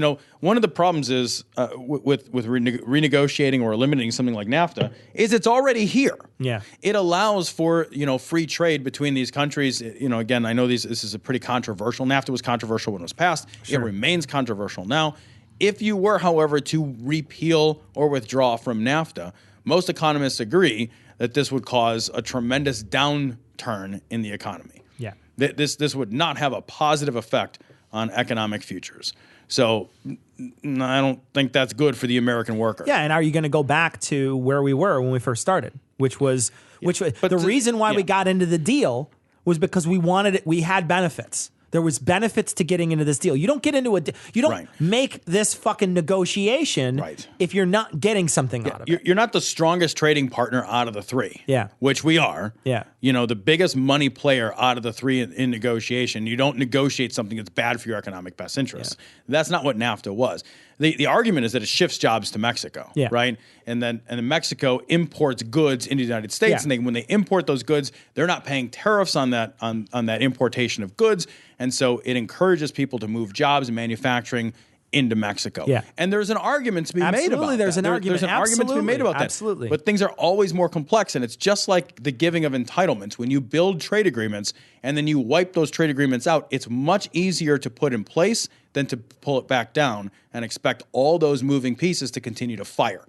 one of the problems is with renegotiating or eliminating something like NAFTA is it's already here. Yeah. It allows for, free trade between these countries. Again, I know this is a pretty controversial. NAFTA was controversial when it was passed. Sure. It remains controversial now. If you were, however, to repeal or withdraw from NAFTA, most economists agree that this would cause a tremendous downturn in the economy. Yeah. This would not have a positive effect on economic futures. So I don't think that's good for the American worker. Yeah, and are you going to go back to where we were when we first started, which was the reason why we got into the deal was because we wanted it. We had benefits. There was benefits to getting into this deal. You don't get into you don't make this fucking negotiation if you're not getting something out of it. You're not the strongest trading partner out of the 3. Yeah. Which we are. Yeah. The biggest money player out of the 3 in negotiation. You don't negotiate something that's bad for your economic best interests. Yeah. That's not what NAFTA was. The argument is that it shifts jobs to Mexico, right? And then Mexico imports goods into the United States, and when they import those goods, they're not paying tariffs on that importation of goods, and so it encourages people to move jobs and manufacturing into Mexico. Yeah. And there's an argument to be made about Absolutely, there's that. an argument. There's an argument to be made about that. Absolutely. But things are always more complex, and it's just like the giving of entitlements. When you build trade agreements and then you wipe those trade agreements out, it's much easier to put in place than to pull it back down and expect all those moving pieces to continue to fire.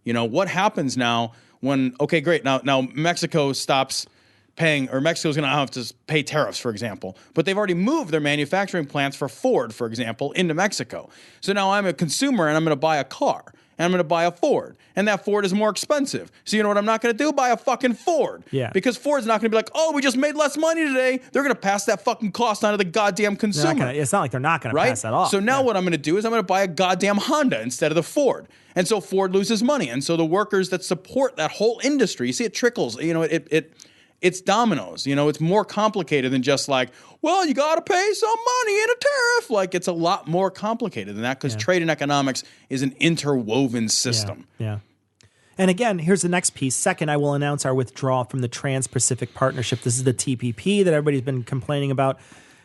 You know, what happens now when, okay, great, now Mexico stops paying, or Mexico's going to have to pay tariffs, for example, but they've already moved their manufacturing plants for Ford, for example, into Mexico. So now I'm a consumer and I'm going to buy a car and I'm going to buy a Ford, and that Ford is more expensive. So you know what I'm not going to do? Buy a fucking Ford. Yeah. Because Ford's not going to be like, oh, we just made less money today. They're going to pass that fucking cost on to the goddamn consumer. It's not like they're not going to right? pass that off. So now what I'm going to do is I'm going to buy a goddamn Honda instead of the Ford. And so Ford loses money. And so the workers that support that whole industry, you see it trickles, you know, it's dominoes. You know, it's more complicated than just like, well, you got to pay some money in a tariff. Like, it's a lot more complicated than that, because trade and economics is an interwoven system. Yeah. And again, here's the next piece. Second, I will announce our withdrawal from the Trans-Pacific Partnership. This is the TPP that everybody's been complaining about.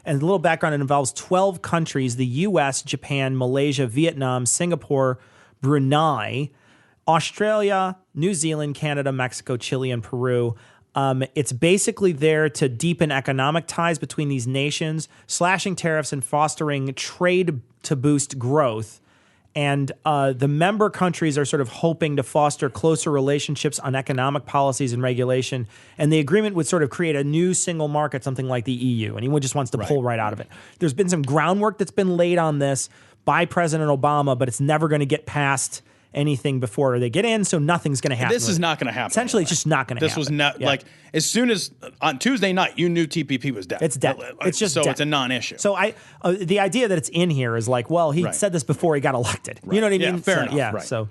And a little background, it involves 12 countries, the U.S., Japan, Malaysia, Vietnam, Singapore, Brunei, Australia, New Zealand, Canada, Mexico, Chile, and Peru. It's basically there to deepen economic ties between these nations, slashing tariffs and fostering trade to boost growth. And the member countries are sort of hoping to foster closer relationships on economic policies and regulation. And the agreement would sort of create a new single market, something like the EU. And he just wants to pull right out of it. There's been some groundwork that's been laid on this by President Obama, but it's never going to get past anything before they get in, so nothing's going to happen. This is not going to happen. Essentially, it's just not going to happen. This was not, like, as soon as, on Tuesday night, you knew TPP was dead. It's dead. It's just so dead. it's a non-issue. So the idea that it's in here is like, well, he said this before he got elected. You know what I mean? Yeah, fair enough. Yeah, Right.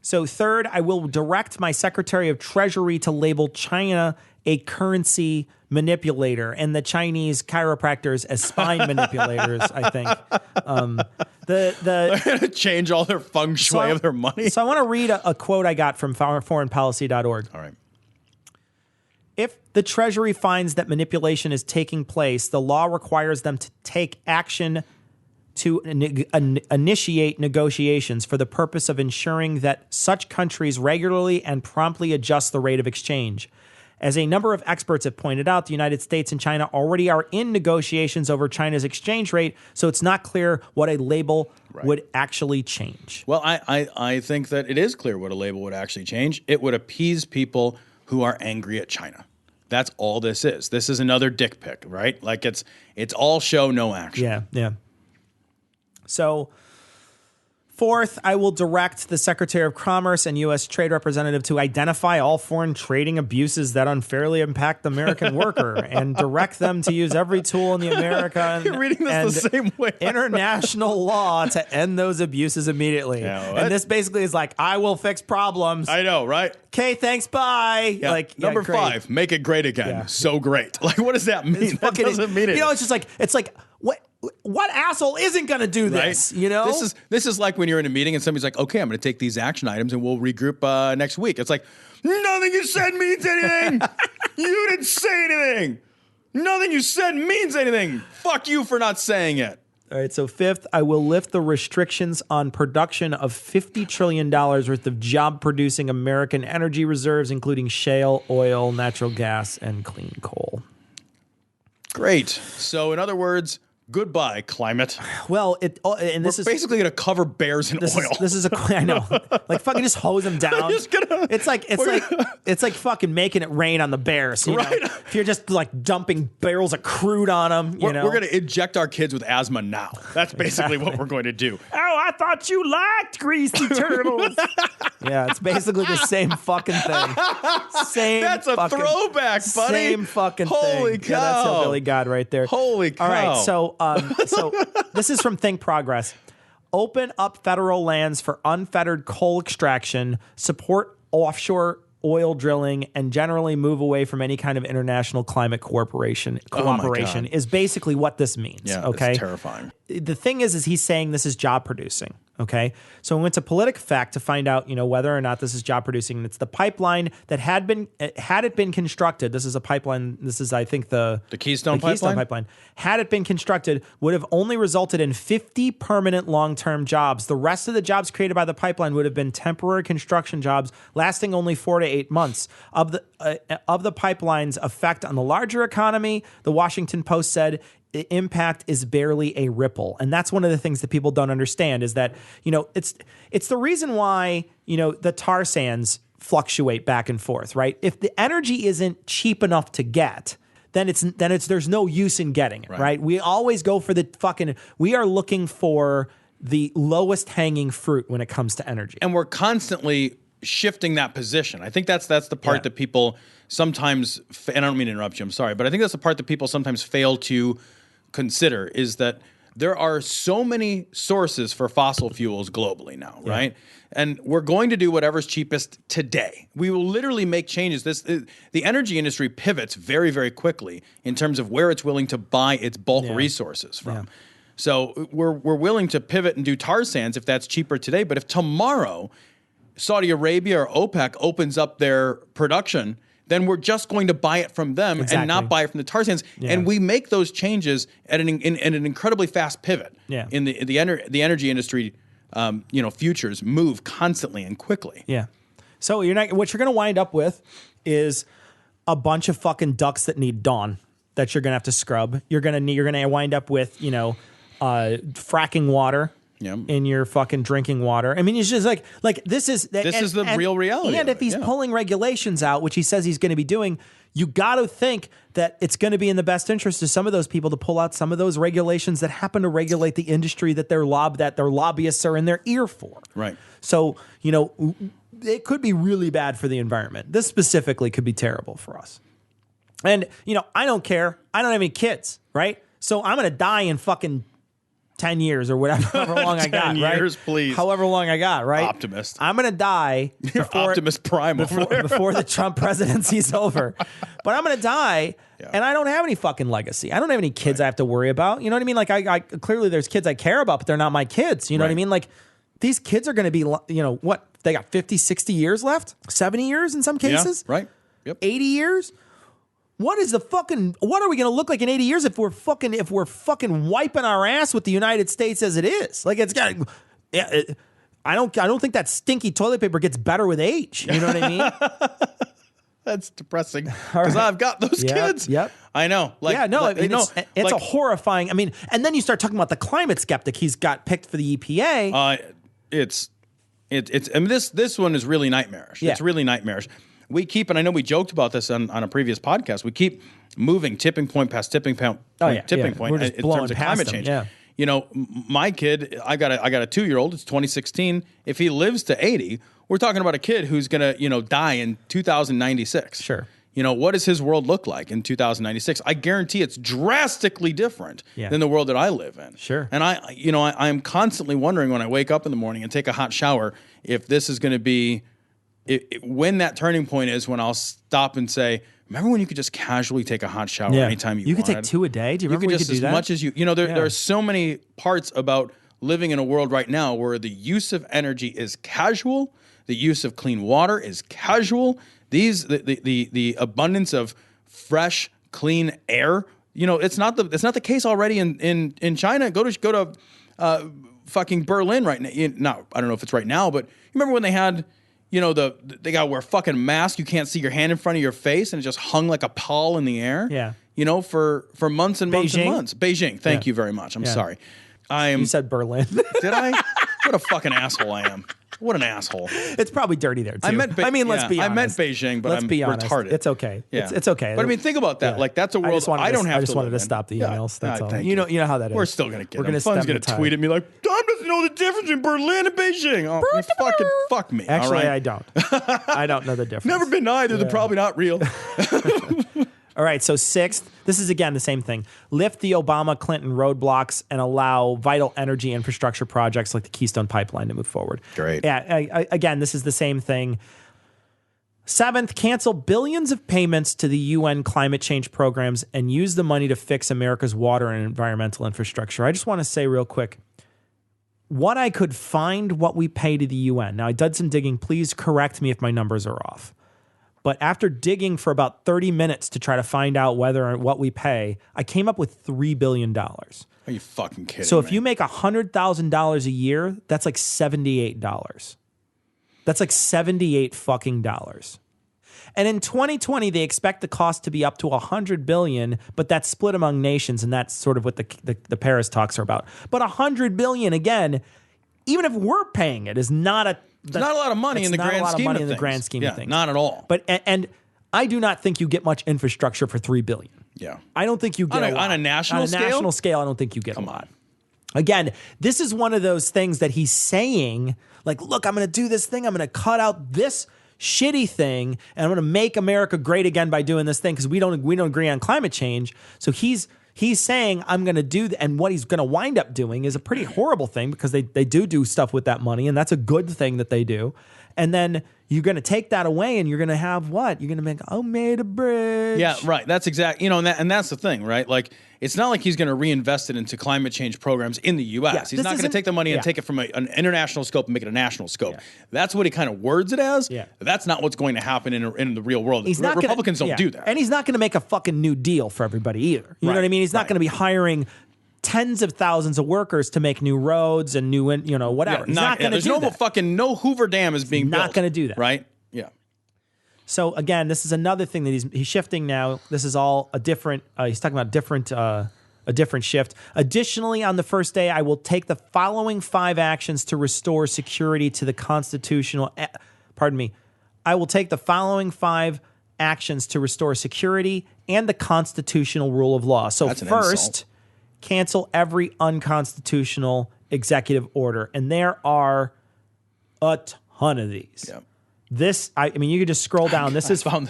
So third, I will direct my Secretary of Treasury to label China a currency manipulator and the Chinese chiropractors as spine manipulators, I think. They're going to change all their feng shui of their money. So I want to read a quote I got from foreignpolicy.org. All right. If the Treasury finds that manipulation is taking place, the law requires them to take action to initiate negotiations for the purpose of ensuring that such countries regularly and promptly adjust the rate of exchange. As a number of experts have pointed out, the United States and China already are in negotiations over China's exchange rate, so it's not clear what a label would actually change. Well, I think that it is clear what a label would actually change. It would appease people who are angry at China. That's all this is. This is another dick pic, right? Like, it's all show, no action. Yeah. So, fourth, I will direct the Secretary of Commerce and U.S. Trade Representative to identify all foreign trading abuses that unfairly impact the American worker and direct them to use every tool in the American You're reading this and the same way. international law to end those abuses immediately. Yeah, and this basically is like, I will fix problems. I know, right? Okay, thanks, bye. Yeah. Number 5, make it great again. Yeah. So great. Like, what does that mean? That doesn't mean it. You know, it's just like, what asshole isn't going to do this? Right? You know, this is like when you're in a meeting and somebody's like, "Okay, I'm going to take these action items and we'll regroup next week." It's like, nothing you said means anything. You didn't say anything. Nothing you said means anything. Fuck you for not saying it. All right. So fifth, I will lift the restrictions on production of $50 trillion worth of job-producing American energy reserves, including shale, oil, natural gas, and clean coal. Great. So, in other words, goodbye, climate. Well, we're basically going to cover bears in oil. This is I know, like fucking just hose them down. It's like fucking making it rain on the bears. You know? If you're just like dumping barrels of crude on them, we're going to inject our kids with asthma now. That's basically what we're going to do. Oh, I thought you liked greasy turtles. Yeah, it's basically the same fucking thing. That's a throwback, buddy. Same fucking thing. Holy cow. Yeah, that's Hillbilly God right there. Holy cow. All right, so this is from Think Progress. Open up federal lands for unfettered coal extraction, support offshore oil drilling, and generally move away from any kind of international climate cooperation is basically what this means. Yeah, okay, it's terrifying. The thing is he's saying this is job producing. Okay, so we went to PolitiFact to find out, whether or not this is job producing. And it's the pipeline that had it been constructed. This is a pipeline. This is, I think, the Keystone Pipeline. Had it been constructed, would have only resulted in 50 permanent long-term jobs. The rest of the jobs created by the pipeline would have been temporary construction jobs lasting only 4 to 8 months. Of the pipeline's effect on the larger economy, the Washington Post said, the impact is barely a ripple. And that's one of the things that people don't understand is that, it's the reason why, the tar sands fluctuate back and forth, right? If the energy isn't cheap enough to get, then there's no use in getting it, right? We always go for we are looking for the lowest hanging fruit when it comes to energy. And we're constantly shifting that position. I think that's the part that people sometimes, and I don't mean to interrupt you, I'm sorry, but I think that's the part that people sometimes fail to consider is that there are so many sources for fossil fuels globally now, right? And we're going to do whatever's cheapest today. We will literally make changes. The energy industry pivots very, very quickly in terms of where it's willing to buy its bulk resources from. Yeah. So we're willing to pivot and do tar sands if that's cheaper today. But if tomorrow Saudi Arabia or OPEC opens up their production, then we're just going to buy it from them and not buy it from the tar sands. Yeah. And we make those changes at an incredibly fast pivot. Yeah. In the energy industry, futures move constantly and quickly. Yeah. So what you're going to wind up with is a bunch of fucking ducks that need dawn that you're going to have to scrub. You're going to wind up with, fracking water. In your fucking drinking water. I mean, it's just like this is the real reality. And if he's pulling regulations out, which he says he's going to be doing, you got to think that it's going to be in the best interest of some of those people to pull out some of those regulations that happen to regulate the industry that their lobbyists are in their ear for. Right. So, it could be really bad for the environment. This specifically could be terrible for us. And, I don't care. I don't have any kids, right? So I'm going to die in fucking 10 years or whatever, however long I got, right? 10 years, please. However long I got, right? Optimist. I'm going to die before Optimist Prime before the Trump presidency's over. But I'm going to die, and I don't have any fucking legacy. I don't have any kids I have to worry about. You know what I mean? Like, I clearly there's kids I care about, but they're not my kids. You know what I mean? Like, these kids are going to be, what? They got 50, 60 years left? 70 years in some cases? Yeah, right. Yep. 80 years? What are we going to look like in 80 years if we're fucking wiping our ass with the United States as it is? Like, it's got, I don't think that stinky toilet paper gets better with age. You know what I mean? That's depressing because I've got those kids. Yep. I know. It's a horrifying. I mean, and then you start talking about the climate skeptic he's got picked for the EPA. I mean, this one is really nightmarish. Yeah. It's really nightmarish. We keep, and I know we joked about this on a previous podcast, we keep moving tipping point past tipping point We're just in terms of climate change. Yeah. My kid, I got a 2-year-old, it's 2016. If he lives to 80, we're talking about a kid who's going to, die in 2096. Sure. What does his world look like in 2096? I guarantee it's drastically different than the world that I live in. Sure. And I'm constantly wondering when I wake up in the morning and take a hot shower, if this is going to be, when that turning point is when I'll stop and say, remember when you could just casually take a hot shower anytime you wanted? You could take 2 a day. Do you remember when you could do that? As much as there are so many parts about living in a world right now where the use of energy is casual, the use of clean water is casual, the abundance of fresh, clean air. It's not the case already in China. Go to fucking Berlin right now. I don't know if it's right now, but you remember when they had, they got to wear fucking masks. You can't see your hand in front of your face, and it just hung like a pall in the air. Yeah. For months and months and months. Beijing. Thank you very much. I'm sorry. You said Berlin. Did I? What a fucking asshole I am. What an asshole. It's probably dirty there, too. Let's be honest. I meant Beijing, but I'm retarded. It's okay. Yeah. It's okay. But I mean, think about that. Yeah. Like, that's a world I don't have to I just wanted to stop the emails. That's all. You know how that is. We're still going to get them. Fun's going to tweet at me like, Tom doesn't know the difference in Berlin and Beijing. Oh, fuck me. Actually, right? I don't. I don't know the difference. Never been either. They're probably not real. All right, so 6th, this is again the same thing. Lift the Obama-Clinton roadblocks and allow vital energy infrastructure projects like the Keystone Pipeline to move forward. Great. Yeah, again, this is the same thing. 7th, cancel billions of payments to the UN climate change programs and use the money to fix America's water and environmental infrastructure. I just want to say real quick, what I could find what we pay to the UN. Now, I did some digging. Please correct me if my numbers are off. But after digging for about 30 minutes to try to find out whether or what we pay, I came up with $3 billion. Are you fucking kidding So me? if you make $100,000 a year, that's like $78. That's like $78 fucking dollars. And in 2020, they expect the cost to be up to $100 billion, but that's split among nations, and that's sort of what the Paris talks are about. But $100 billion, again, even if we're paying it, is not a it's not a lot of money in the grand scheme of things. In the grand scheme of things. Not at all. But and I do not think you get much infrastructure for $3 billion. Yeah, I don't think you get on a national scale. On a national scale, I don't think you get a lot. Again, this is one of those things that he's saying, like, look, I'm going to do this thing. I'm going to cut out this shitty thing, and I'm going to make America great again by doing this thing because we don't agree on climate change. So he's saying I'm going to do, and what he's going to wind up doing is a pretty horrible thing because they do stuff with that money, and that's a good thing that they do. And then you're going to take that away, and you're going to have what? You're going to make, made a bridge. Yeah, right. That's exactly, and that's the thing, right? Like, it's not like he's going to reinvest it into climate change programs in the U.S. Yeah, he's not going to take the money and take it from an international scope and make it a national scope. Yeah. That's what he kind of words it as. Yeah. That's not what's going to happen in the real world. Republicans don't do that. And he's not going to make a fucking new deal for everybody either. You know what I mean? He's not going to be hiring tens of thousands of workers to make new roads and new, whatever. He's not going to do that. No Hoover Dam is being built. Not going to do that. Right? Yeah. So again, this is another thing that he's shifting now. This is all a different, he's talking about a different shift. Additionally, on the first day, I will take the following 5 actions to restore security to the constitutional, I will take the following 5 actions to restore security and the constitutional rule of law. So first, cancel every unconstitutional executive order. And there are a ton of these. Yep. This, you could just scroll down. This is from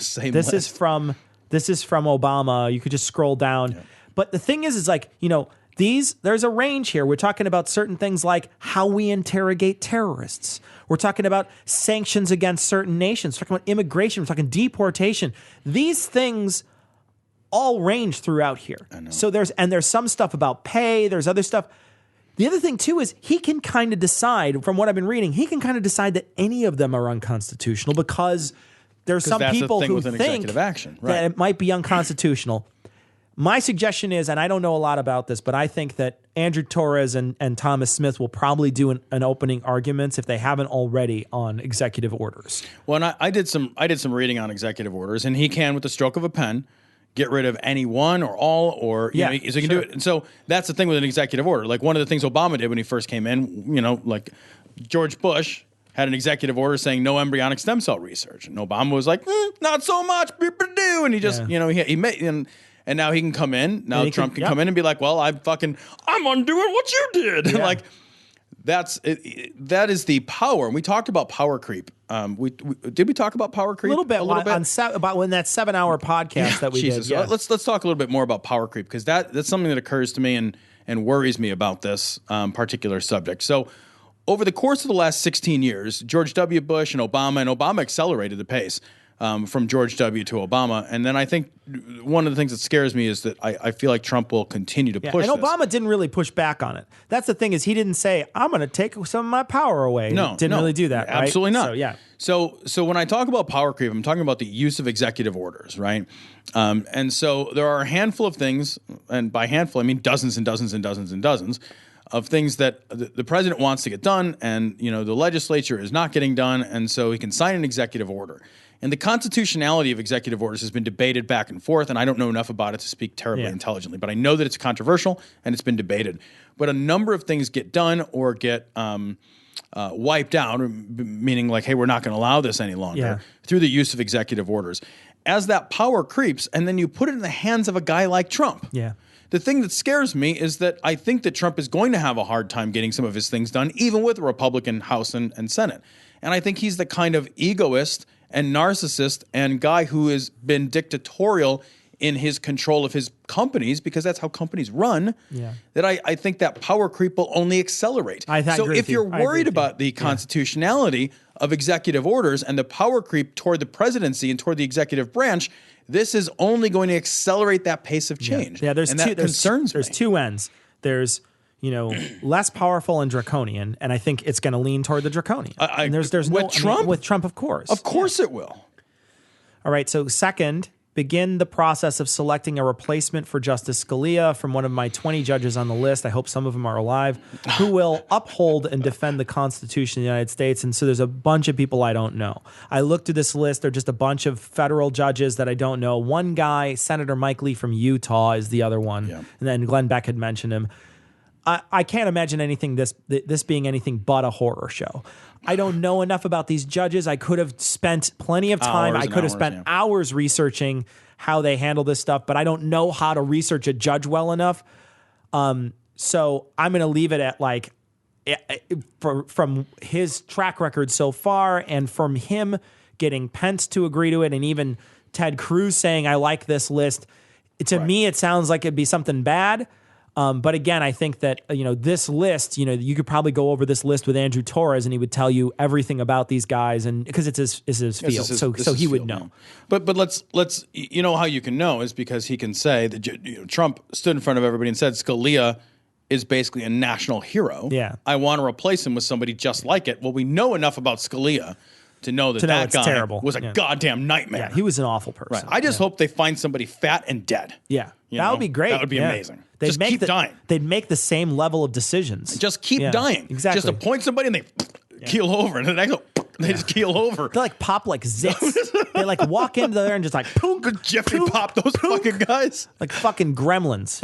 Obama. You could just scroll down. Yeah. But the thing is like, there's a range here. We're talking about certain things like how we interrogate terrorists. We're talking about sanctions against certain nations. We're talking about immigration. We're talking deportation. These things all range throughout here. I know. So there's some stuff about pay. There's other stuff. The other thing, too, is he can kind of decide, from what I've been reading, he can kind of decide that any of them are unconstitutional because there's some people who think that it might be unconstitutional. My suggestion is, and I don't know a lot about this, but I think that Andrew Torres and Thomas Smith will probably do an opening arguments if they haven't already on executive orders. Well, and I did some reading on executive orders, and he can, with the stroke of a pen, get rid of any one or all, or so he can do it. And so that's the thing with an executive order. Like one of the things Obama did when he first came in, like George Bush had an executive order saying no embryonic stem cell research, and Obama was like, not so much, and he just, he made and now he can come in. Now Trump can come in and be like, well, I'm undoing what you did. Yeah. Like that is the power. And we talked about power creep. Did we talk about power creep? A little bit about when that 7-hour podcast that we did. Yeah. Let's talk a little bit more about power creep because that's something that occurs to me and worries me about this particular subject. So over the course of the last 16 years, George W. Bush and Obama accelerated the pace from George W. to Obama. And then I think one of the things that scares me is that I feel like Trump will continue to push and Obama didn't really push back on it. That's the thing is he didn't say, I'm going to take some of my power away. No, he didn't really do that, right? Absolutely not. So, yeah. So when I talk about power creep, I'm talking about the use of executive orders, right? And so there are a handful of things, and by handful, I mean dozens and dozens and dozens and dozens of things that the president wants to get done, and the legislature is not getting done, and so he can sign an executive order. And the constitutionality of executive orders has been debated back and forth, and I don't know enough about it to speak terribly intelligently, but I know that it's controversial and it's been debated. But a number of things get done or get wiped out, meaning like, hey, we're not going to allow this any longer through the use of executive orders. As that power creeps, and then you put it in the hands of a guy like Trump. Yeah. The thing that scares me is that I think that Trump is going to have a hard time getting some of his things done, even with a Republican House and Senate. And I think he's the kind of egoist and narcissist and guy who has been dictatorial in his control of his companies, because that's how companies run, that I think that power creep will only accelerate. So if you're worried about the constitutionality of executive orders and the power creep toward the presidency and toward the executive branch, this is only going to accelerate that pace of change. Yeah, concerns me. There's two ends. There's less powerful and draconian, and I think it's going to lean toward the draconian. And there's with Trump? with Trump, of course. Of course it will. All right, so second, begin the process of selecting a replacement for Justice Scalia from one of my 20 judges on the list. I hope some of them are alive, who will uphold and defend the Constitution of the United States. And so there's a bunch of people I don't know. I looked through this list. They're just a bunch of federal judges that I don't know. One guy, Senator Mike Lee from Utah, is the other one. Yeah. And then Glenn Beck had mentioned him. I can't imagine this being anything but a horror show. I don't know enough about these judges. I could have spent plenty of time. I could have spent hours researching how they handle this stuff, but I don't know how to research a judge well enough. So I'm going to leave it at from his track record so far, and from him getting Pence to agree to it, and even Ted Cruz saying, I like this list. To me, it sounds like it'd be something bad. But again, I think that, this list, you could probably go over this list with Andrew Torres and he would tell you everything about these guys, and because it's his field. So he would know. But let's how you can know is because he can say that Trump stood in front of everybody and said Scalia is basically a national hero. Yeah. I want to replace him with somebody just like it. Well, we know enough about Scalia to know that guy terrible. Was a goddamn nightmare. Yeah, he was an awful person. Right. I just hope they find somebody fat and dead. Yeah. That would be great. That would be amazing. They'd just keep dying. They'd make the same level of decisions. Just keep dying. Exactly. Just appoint somebody and they keel over, and the next they just keel over. They pop like zits. They walk into there and just poonk. Jeffrey pop those fucking guys. Like fucking gremlins,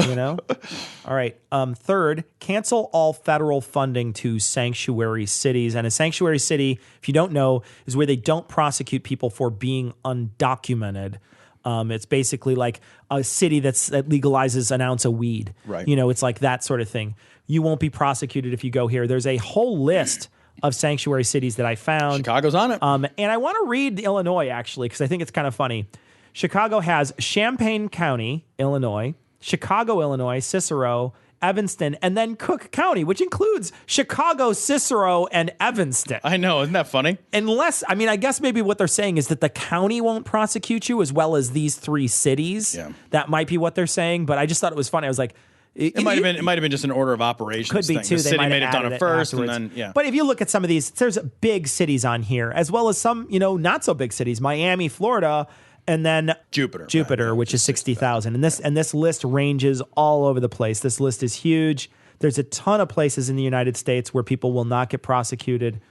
All right. Third, cancel all federal funding to sanctuary cities. And a sanctuary city, if you don't know, is where they don't prosecute people for being undocumented. It's basically like a city that legalizes an ounce of weed. Right. It's like that sort of thing. You won't be prosecuted if you go here. There's a whole list of sanctuary cities that I found. Chicago's on it. And I want to read Illinois, actually, because I think it's kind of funny. Chicago has Champaign County, Illinois, Chicago, Illinois, Cicero, Evanston, and then Cook County, which includes Chicago, Cicero, and Evanston. I know. Isn't that funny? I guess maybe what they're saying is that the county won't prosecute you as well as these three cities. Yeah. That might be what they're saying, but I just thought it was funny. I was like, it might have been just an order of operations. Could be thing. too. The city may have done it first, and then But if you look at some of these, there's big cities on here, as well as some, not so big cities. Miami, Florida, and then Jupiter, which is 60,000. And this list ranges all over the place. This list is huge. There's a ton of places in the United States where people will not get prosecuted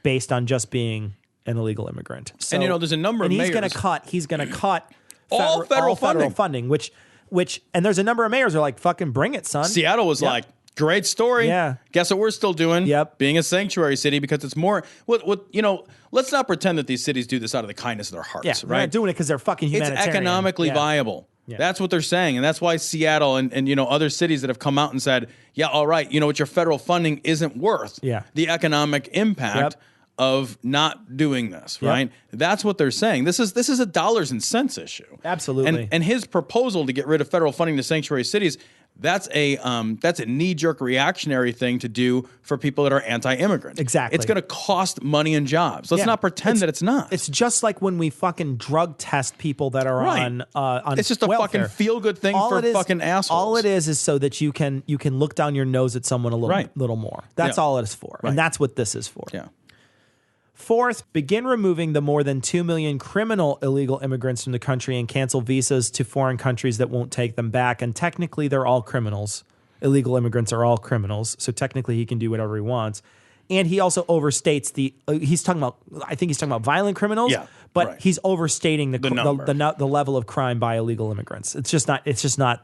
based on just being an illegal immigrant. So, and there's a number of mayors. He's going to cut all federal funding, which and there's a number of mayors who are like, fucking bring it, son. Seattle was like, great story. Yeah. Guess what we're still doing? Yep. Being a sanctuary city, because it's more let's not pretend that these cities do this out of the kindness of their hearts. Yeah, right? They're not doing it because they're fucking humanitarian. It's economically viable. Yeah. That's what they're saying. And that's why Seattle and other cities that have come out and said, yeah, all right, what your federal funding isn't worth. Yeah. The economic impact of not doing this, right? That's what they're saying. This is a dollars and cents issue. Absolutely. And his proposal to get rid of federal funding to sanctuary cities, that's a knee-jerk reactionary thing to do for people that are anti-immigrant. Exactly. It's going to cost money and jobs. Let's not pretend that it's not. It's just like when we fucking drug test people that are on it's just a welfare. fucking feel-good thing for fucking assholes. All it is so that you can look down your nose at someone a little more. That's all it is for. Right. And that's what this is for. Yeah. Fourth, begin removing the more than 2 million criminal illegal immigrants from the country and cancel visas to foreign countries that won't take them back. And technically, they're all criminals. Illegal immigrants are all criminals. So technically, he can do whatever he wants. And he also overstates I think he's talking about violent criminals, but he's overstating the level of crime by illegal immigrants. It's just not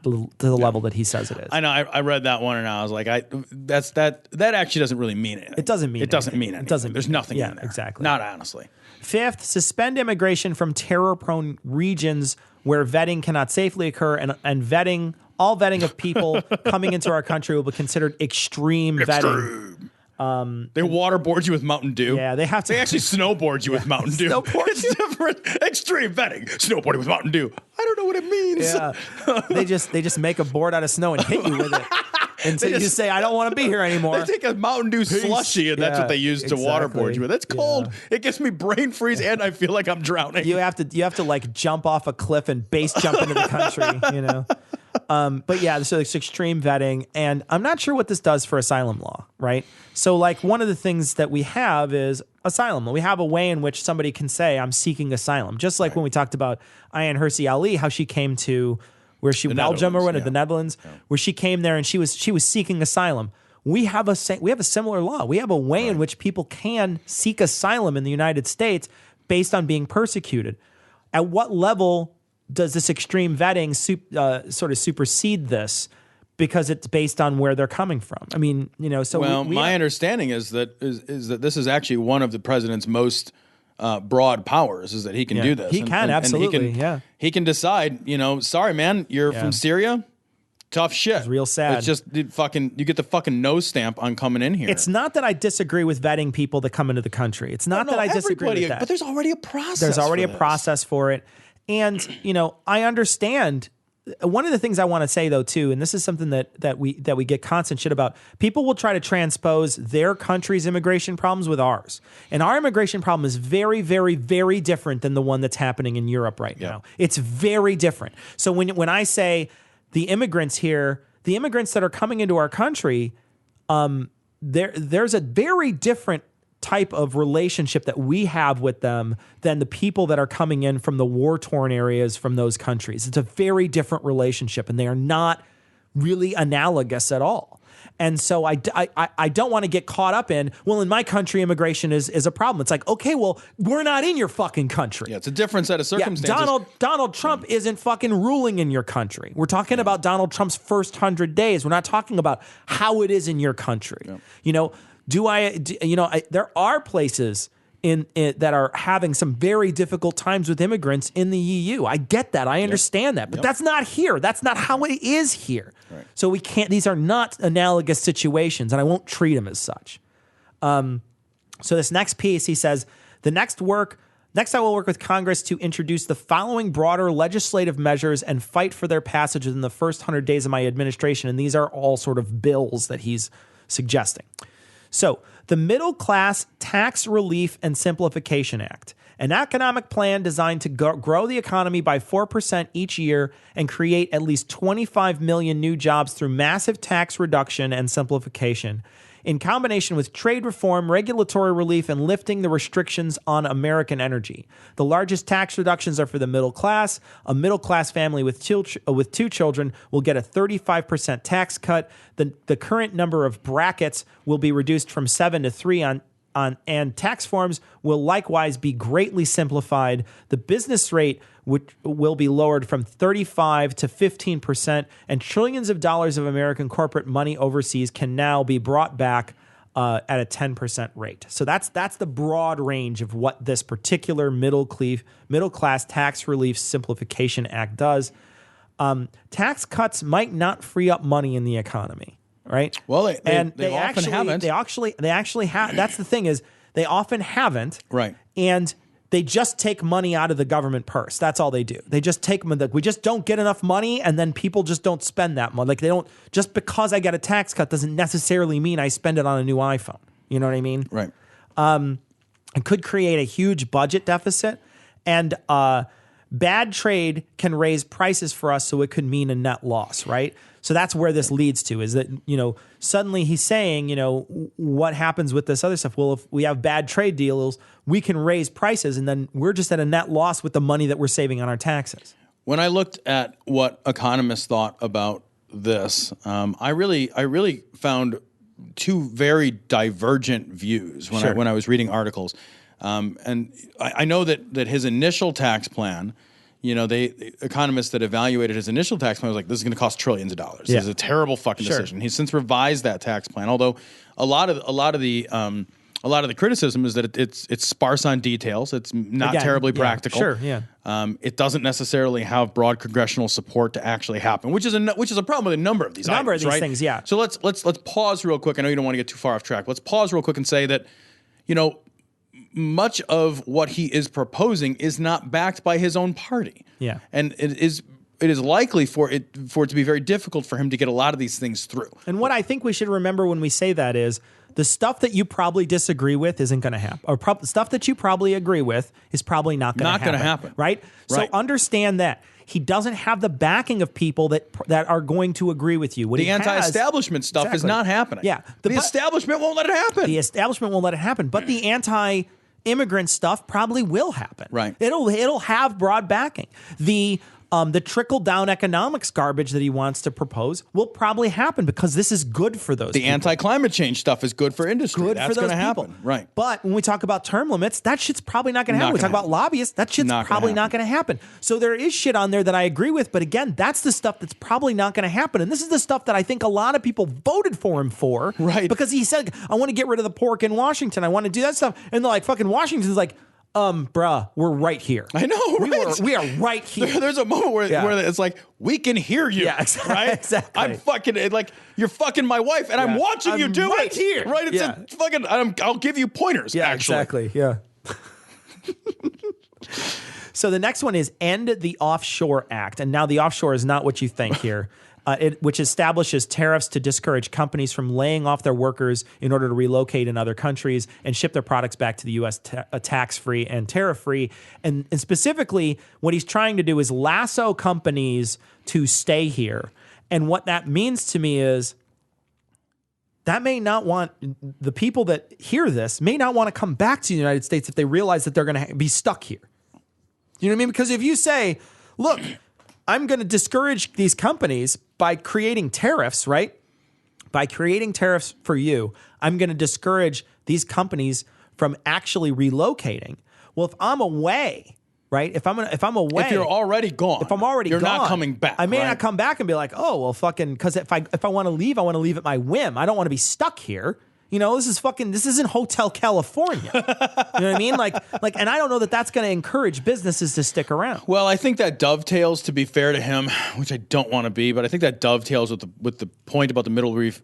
to the level that he says it is. I know. I read that one and I was like, that actually doesn't really mean anything. It doesn't mean anything. It doesn't. There's nothing in there. Exactly. Not honestly. Fifth, suspend immigration from terror-prone regions where vetting cannot safely occur, and all vetting of people coming into our country will be considered extreme vetting. They waterboard you with Mountain Dew. Yeah, they have to. They actually snowboard you with Mountain Dew. It's different. Extreme vetting. Snowboarding with Mountain Dew. I don't know what it means. Yeah, they just make a board out of snow and hit you with it. And so you just say, I don't want to be here anymore. They take a Mountain Dew slushy, and that's what they use to waterboard you with. It's cold. It gives me brain freeze, and I feel like I'm drowning. You have to like jump off a cliff and base jump into the country, But yeah, so it's extreme vetting, and I'm not sure what this does for asylum law, right? So like one of the things that we have is asylum law. We have a way in which somebody can say, I'm seeking asylum. Just like when we talked about Ayaan Hirsi Ali, how she came to Belgium or the Netherlands, where she came there and she was seeking asylum. We have a similar law. We have a way in which people can seek asylum in the United States based on being persecuted. At what level does this extreme vetting sort of supersede this? Because it's based on where they're coming from. I mean, so my understanding is that this is actually one of the president's most broad powers, is that he can do this. He can absolutely. He can decide. Sorry, man, you're from Syria. Tough shit. It's real sad. It's just you get the fucking nose stamp on coming in here. It's not that I disagree with vetting people that come into the country. It's not that I disagree with that. But there's already a process. There's already a process for it. And, I understand. One of the things I want to say, though, too, and this is something that we get constant shit about, people will try to transpose their country's immigration problems with ours. And our immigration problem is very, very, very different than the one that's happening in Europe right now. It's very different. So when I say the immigrants that are coming into our country, there's a very different type of relationship that we have with them than the people that are coming in from the war-torn areas from those countries. It's a very different relationship, and they are not really analogous at all. And so I don't want to get caught up in, well, in my country, immigration is a problem. It's like, okay, well, we're not in your fucking country. Yeah, it's a different set of circumstances. Yeah, Donald Trump isn't fucking ruling in your country. We're talking about Donald Trump's first 100 days. We're not talking about how it is in your country. Yeah. There are places in that are having some very difficult times with immigrants in the EU. I get that. I understand that. But that's not here. That's not how it is here. Right. So we can't, these are not analogous situations, and I won't treat them as such. So this next piece, he says, next I will work with Congress to introduce the following broader legislative measures and fight for their passage within the first 100 days of my administration. And these are all sort of bills that he's suggesting. So, the Middle Class Tax Relief and Simplification Act, an economic plan designed to grow the economy by 4% each year and create at least 25 million new jobs through massive tax reduction and simplification, in combination with trade reform, regulatory relief, and lifting the restrictions on American energy. The largest tax reductions are for the middle class. A middle-class family with two children will get a 35% tax cut. The current number of brackets will be reduced from 7 to 3 and tax forms will likewise be greatly simplified. The business rate will be lowered from 35 to 15%, and trillions of dollars of American corporate money overseas can now be brought back at a 10% rate. So that's the broad range of what this particular middle class tax relief simplification act does. Tax cuts might not free up money in the economy. Right. Well, they often haven't. They actually have. That's the thing, is they often haven't. Right. And they just take money out of the government purse. That's all they do. They just take money. We just don't get enough money, and then people just don't spend that money. Like, they don't, just because I get a tax cut doesn't necessarily mean I spend it on a new iPhone. You know what I mean? Right. It could create a huge budget deficit, and bad trade can raise prices for us, so it could mean a net loss, right? So that's where this leads to, is that, suddenly he's saying, what happens with this other stuff? Well, if we have bad trade deals, we can raise prices, and then we're just at a net loss with the money that we're saving on our taxes. When I looked at what economists thought about this, I really found two very divergent views when I was reading articles. And I know that his initial tax plan, the economists that evaluated his initial tax plan was like, this is going to cost trillions of dollars. Yeah. This is a terrible fucking decision. He's since revised that tax plan, although a lot of the criticism is that it's sparse on details. It's not terribly practical. Sure, yeah. It doesn't necessarily have broad congressional support to actually happen, which is a problem with a number of these items, right? Things, yeah. So let's pause real quick. I know you don't want to get too far off track. Let's pause real quick and say that, much of what he is proposing is not backed by his own party. Yeah. And it is likely for it to be very difficult for him to get a lot of these things through. And what I think we should remember when we say that is, the stuff that you probably disagree with isn't going to happen. Or stuff that you probably agree with is probably not going to happen. Not going to happen. Right? So understand that. He doesn't have the backing of people that are going to agree with you. What The he has- anti-establishment stuff is Exactly. not happening. Yeah. The establishment won't let it happen. The establishment won't let it happen, but the anti-immigrant stuff probably will happen. Right. It'll have broad backing. The trickle-down economics garbage that he wants to propose will probably happen because this is good for those The people. anti-climate change stuff is good for industry. Good That's for those going to people. happen. Right. But when we talk about term limits, that shit's probably not going to happen. Not We talk gonna about lobbyists, that shit's Not gonna probably not happen. going to happen. So there is shit on there that I agree with, but again, that's the stuff that's probably not going to happen. And this is the stuff that I think a lot of people voted for him for. Right. Because he said, I want to get rid of the pork in Washington. I want to do that stuff. And they're like, fucking Washington's like, bruh, we're right here. I know, right? We are right here. There's a moment where it's like, we can hear you. Yeah, exactly. Right? Exactly. I'm fucking, like, you're fucking my wife, and I'm watching you do right it. here. Right? It's Yeah. a fucking, I'll give you pointers, Yeah, actually. exactly. Yeah. So the next one is End the Offshore Act. And now the offshore is not what you think here. Which establishes tariffs to discourage companies from laying off their workers in order to relocate in other countries and ship their products back to the U.S. Tax-free and tariff-free. And specifically, what he's trying to do is lasso companies to stay here. And what that means to me is that may not want the people that hear this may not want to come back to the United States if they realize that they're going to be stuck here. You know what I mean? Because if you say, look, I'm going to discourage these companies by creating tariffs, right? By creating tariffs for you, I'm going to discourage these companies from actually relocating. Well, if I'm away, right? If I'm away, If you're already gone. if I'm already you're gone, not coming back. I may right? not come back and be like, oh, well, fucking, because if I want to leave, I want to leave at my whim. I don't want to be stuck here. You know, this isn't Hotel California. You know what I mean? Like, and I don't know that that's going to encourage businesses to stick around. Well, I think that dovetails, to be fair to him, which I don't want to be, but I think that dovetails with the point about the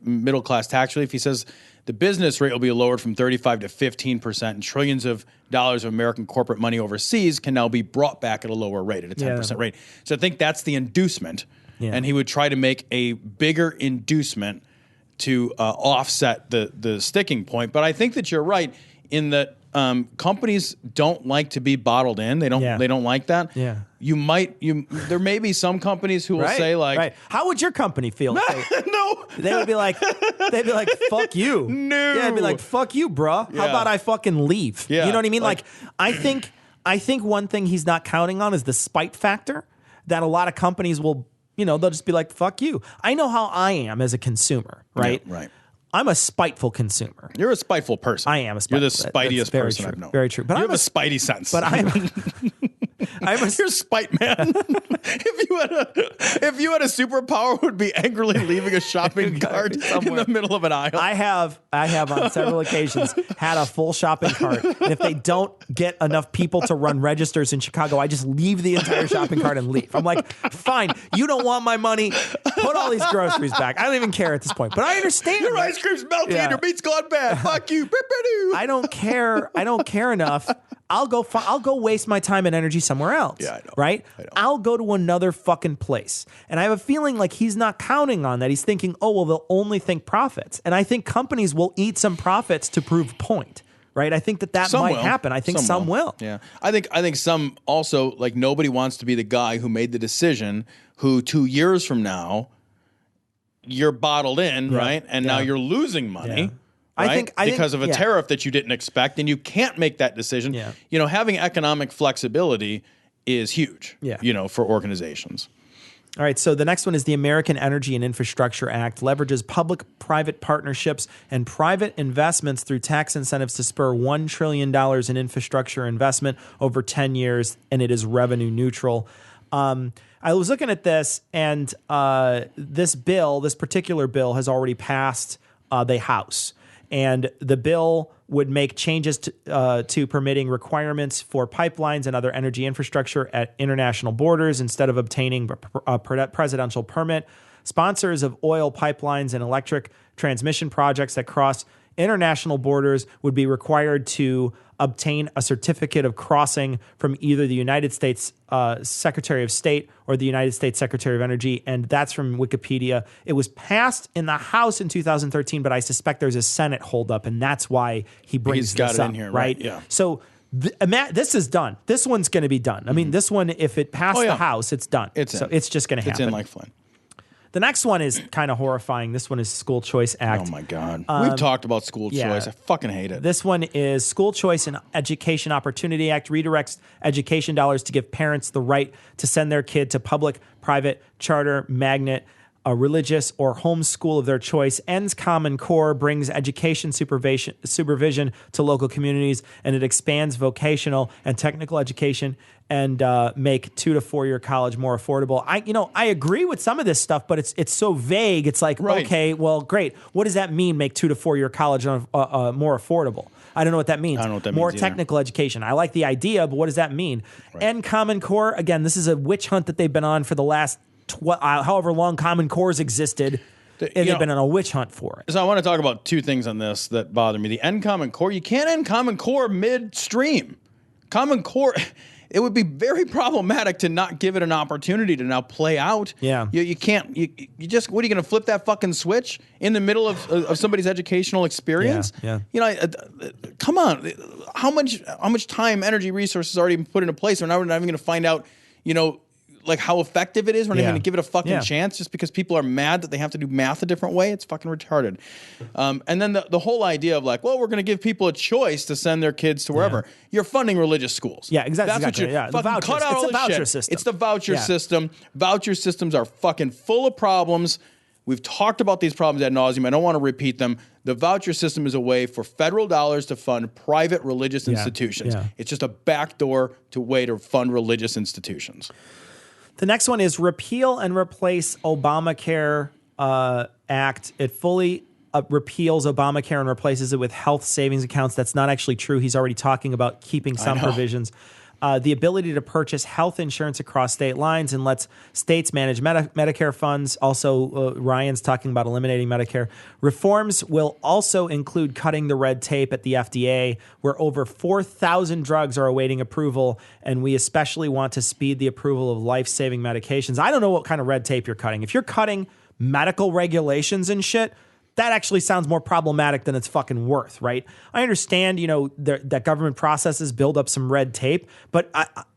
middle class tax relief. He says the business rate will be lowered from 35% to 15%, and trillions of dollars of American corporate money overseas can now be brought back at a lower rate, at a 10% rate. So I think that's the inducement, and he would try to make a bigger inducement to offset the sticking point. But I think that you're right in that companies don't like to be bottled in. They don't like that. Yeah. There may be some companies who will say like, how would your company feel? no, They would be like, fuck you. No. Yeah, I'd be like, fuck you, bruh. How Yeah. about I fucking leave? Yeah. You know what I mean? Like I think one thing he's not counting on is the spite factor that a lot of companies will, they'll just be like, fuck you. I know how I am as a consumer, right? Yeah, right. I'm a spiteful consumer. You're a spiteful person. I am a spiteful. You're the spideyest that's very person true, I've known. Very true. But you I'm have a spidey sense. But You're a spite man. if you had a superpower, it would be angrily leaving a shopping cart in the middle of an aisle. I have on several occasions had a full shopping cart, and if they don't get enough people to run registers in Chicago, I just leave the entire shopping cart and leave. I'm like, fine, you don't want my money, put all these groceries back. I don't even care at this point, but I understand. Your ice cream's melting and your meat's gone bad. Fuck you. I don't care. I don't care enough. I'll go waste my time and energy somewhere else. Yeah, I know. Right? I'll go to another fucking place. And I have a feeling like he's not counting on that. He's thinking, oh, well, they'll only think profits. And I think companies will eat some profits to prove a point. Right? I think that Some might will. happen. I think some will. Yeah. I think some also, like, nobody wants to be the guy who made the decision who 2 years from now you're bottled in, right? And now you're losing money. Yeah. Right? I think because of a tariff that you didn't expect, and you can't make that decision. Yeah. Having economic flexibility is huge. Yeah. For organizations. All right, so the next one is the American Energy and Infrastructure Act leverages public-private partnerships and private investments through tax incentives to spur $1 trillion in infrastructure investment over 10 years, and it is revenue neutral. I was looking at this, and this particular bill has already passed the House. And the bill would make changes to permitting requirements for pipelines and other energy infrastructure at international borders instead of obtaining a presidential permit. Sponsors of oil pipelines and electric transmission projects that cross international borders would be required to obtain a certificate of crossing from either the United States Secretary of State or the United States Secretary of Energy, and that's from Wikipedia. It was passed in the House in 2013, but I suspect there's a Senate holdup, and that's why he brings He's got this it up, in here, right? Yeah. So This is done. This one's going to be done. I mean, this one, if it passed the House, it's done. It's just going to happen. It's in like Flynn. The next one is kind of horrifying. This one is School Choice Act. Oh, my God. We've talked about school choice. I fucking hate it. This one is School Choice and Education Opportunity Act redirects education dollars to give parents the right to send their kid to public, private, charter, magnet, a religious or home school of their choice, ends Common Core, brings education supervision to local communities, and it expands vocational and technical education and make 2 to 4 year college more affordable. I agree with some of this stuff, but it's so vague. It's like, okay, well, great. What does that mean? Make 2 to 4 year college more affordable? I don't know what that means. I don't know what that more means technical education. I like the idea, but what does that mean? Right. End Common Core. Again, this is a witch hunt that they've been on for the last however long Common Core's existed, and they've been on a witch hunt for it. So I want to talk about 2 things on this that bother me. The end Common Core, you can't end Common Core midstream. Common Core, it would be very problematic to not give it an opportunity to now play out. Yeah. You can't, you just, what are you going to flip that fucking switch in the middle of somebody's educational experience? Yeah. Come on. How much time, energy, resources already been put into place? We're not even going to find out, like how effective it is. We're not even going to give it a fucking chance just because people are mad that they have to do math a different way. It's fucking retarded. And then the whole idea of like, well, we're going to give people a choice to send their kids to wherever. Yeah. You're funding religious schools. Yeah, exactly. That's what you're the vouchers. cut out. It's all a this voucher shit. system. It's the voucher system. Voucher systems are fucking full of problems. We've talked about these problems ad nauseum. I don't want to repeat them. The voucher system is a way for federal dollars to fund private religious institutions. Yeah. It's just a backdoor way to fund religious institutions. The next one is repeal and replace Obamacare Act. It fully repeals Obamacare and replaces it with health savings accounts. That's not actually true. He's already talking about keeping some provisions. The ability to purchase health insurance across state lines and lets states manage Medicare funds. Also, Ryan's talking about eliminating Medicare. Reforms will also include cutting the red tape at the FDA, where over 4,000 drugs are awaiting approval, and we especially want to speed the approval of life-saving medications. I don't know what kind of red tape you're cutting. If you're cutting medical regulations and shit, that actually sounds more problematic than it's fucking worth, right? I understand, that government processes build up some red tape, but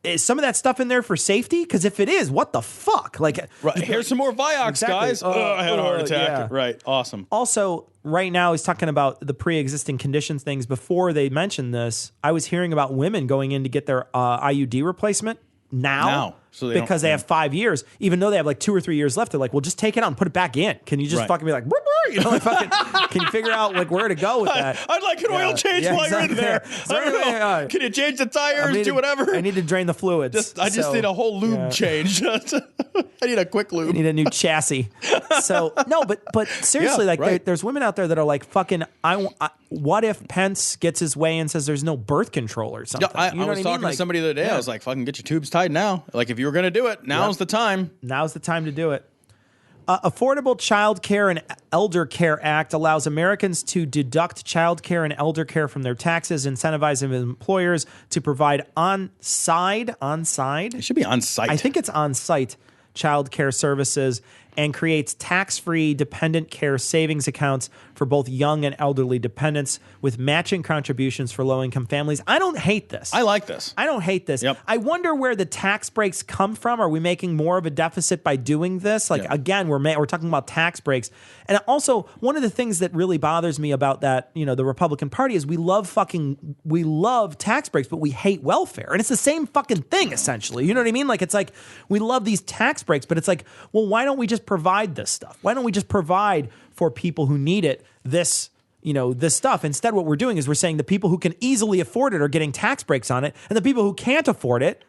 is some of that stuff in there for safety? Because if it is, what the fuck? Like, here's some more Vioxx, guys. I had a heart attack. Yeah. Right, awesome. Also, right now, he's talking about the pre-existing conditions things. Before they mentioned this, I was hearing about women going in to get their IUD replacement now. So because they have 5 years, even though they have like 2 or 3 years left, they're like, well, just take it out and put it back in. Can you just fucking be like, can you figure out like where to go with that? I'd like an oil change while you're in there. Can you change the tires? Do whatever. I need to drain the fluids. I just need a whole lube change. I need a quick lube. I need a new chassis. So no, but seriously, there's women out there that are like, fucking, what if Pence gets his way and says there's no birth control or something? I was talking to somebody the other day. I was like, fucking get your tubes tied now. Like, if you were going to do it, now's the time. Now's the time to do it. Affordable Child Care and Elder Care Act allows Americans to deduct child care and elder care from their taxes, incentivizing employers to provide on-site. It should be on-site. I think it's on-site child care services, and creates tax-free dependent care savings accounts for both young and elderly dependents with matching contributions for low-income families. I don't hate this. I like this. I don't hate this. Yep. I wonder where the tax breaks come from. Are we making more of a deficit by doing this? Again, we're talking about tax breaks. And also, one of the things that really bothers me about that, the Republican Party is we love tax breaks, but we hate welfare. And it's the same fucking thing, essentially. You know what I mean? Like, it's like, we love these tax breaks, but it's like, well, why don't we just provide this stuff? Why don't we just provide for people who need it this stuff? Instead, what we're doing is we're saying the people who can easily afford it are getting tax breaks on it, and the people who can't afford it,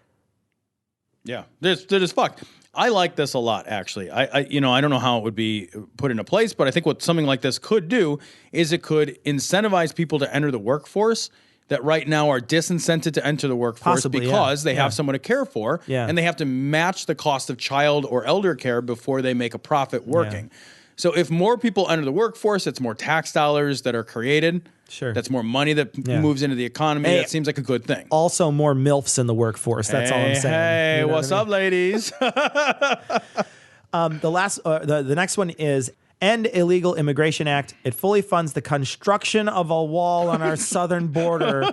they're just fucked. I like this a lot, actually. I don't know how it would be put into place, but I think what something like this could do is it could incentivize people to enter the workforce that right now are disincented to enter the workforce because they have someone to care for, and they have to match the cost of child or elder care before they make a profit working. Yeah. So if more people enter the workforce, it's more tax dollars that are created. Sure. That's more money that moves into the economy. That seems like a good thing. Also more MILFs in the workforce. That's all I'm saying. Hey, what's up, ladies? The next one is End Illegal Immigration Act. It fully funds the construction of a wall on our southern border